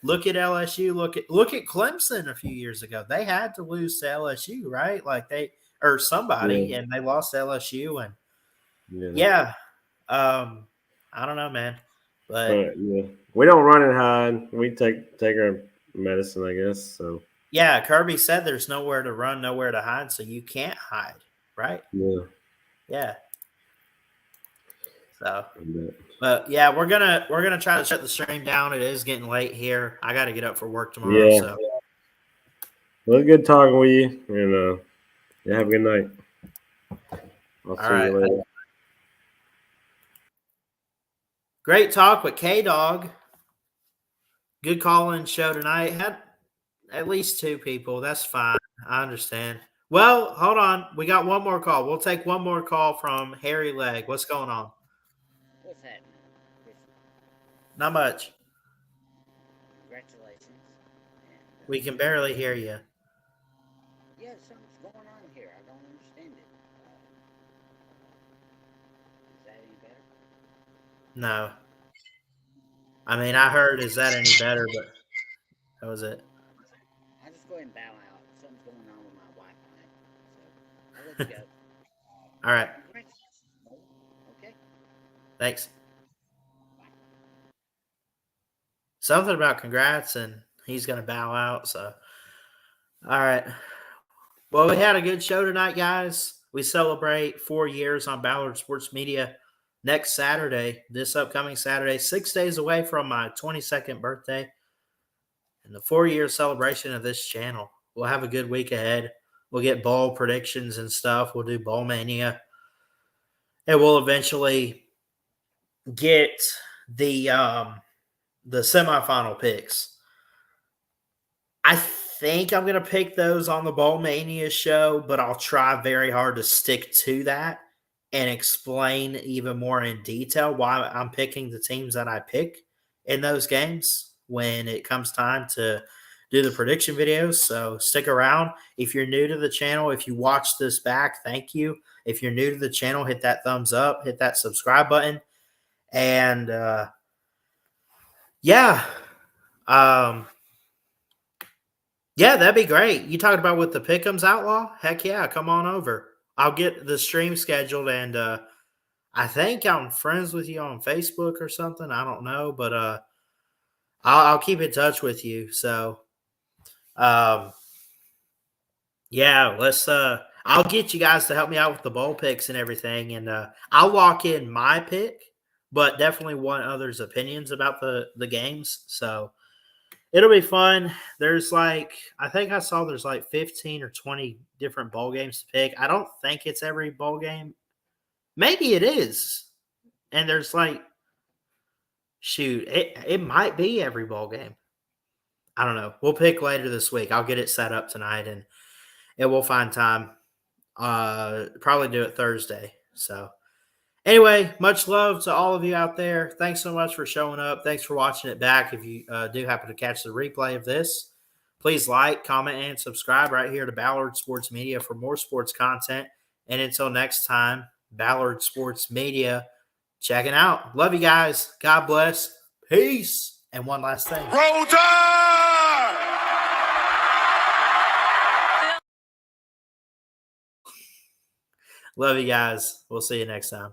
Look at LSU. Look at Clemson a few years ago. They had to lose to LSU, right? Like somebody, and they lost to LSU. And I don't know, man. But we don't run and hide. We take our medicine, I guess. So yeah, Kirby said there's nowhere to run, nowhere to hide, so you can't hide, right? Yeah. So, but yeah, we're gonna try to shut the stream down. It is getting late here. I got to get up for work tomorrow. Yeah. So. Well, it's good talking with you, and have a good night. I'll see you later. Great talk with K-Dog. Good call-in show tonight. Had at least 2 people. That's fine. I understand. Well, hold on. We got one more call. We'll take one more call from Harry Leg. What's going on? What's happening? Not much. Congratulations. We can barely hear you. Yeah, something's going on here. I don't understand it. Is that any better? No. I mean, I heard, is that any better? But that was it. I'll just go ahead and bow out. Something's going on with my Wi-Fi. So I'll let you go. All right. Okay. Thanks. Something about congrats, and he's going to bow out. So, all right. Well, we had a good show tonight, guys. We celebrate 4 years on Ballard Sports Media next Saturday, this upcoming Saturday, 6 days away from my 22nd birthday, and the 4-year celebration of this channel. We'll have a good week ahead. We'll get bowl predictions and stuff. We'll do Bowl Mania, and we'll eventually get the semifinal picks. I think I'm going to pick those on the Bowl Mania show, but I'll try very hard to stick to that and explain even more in detail why I'm picking the teams that I pick in those games when it comes time to do the prediction videos. So stick around. If you're new to the channel, if you watch this back, thank you. If you're new to the channel, hit that thumbs up, hit that subscribe button. And yeah, that'd be great. You talked about with the Pick'ems Outlaw? Heck yeah, come on over. I'll get the stream scheduled, and I think I'm friends with you on Facebook or something. I don't know, but I'll keep in touch with you. So, yeah, let's. I'll get you guys to help me out with the bowl picks and everything, and I'll lock in my pick, but definitely want others' opinions about the games. So it'll be fun. There's I think I saw there's 15 or 20 different bowl games to pick. I don't think it's every bowl game. Maybe it is. And there's it might be every bowl game. I don't know. We'll pick later this week. I'll get it set up tonight and we'll find time. Probably do it Thursday. So anyway, much love to all of you out there. Thanks so much for showing up. Thanks for watching it back. If you do happen to catch the replay of this, please like, comment, and subscribe right here to Ballard Sports Media for more sports content. And until next time, Ballard Sports Media, checking out. Love you guys. God bless. Peace. And one last thing. Roll Tide! Love you guys. We'll see you next time.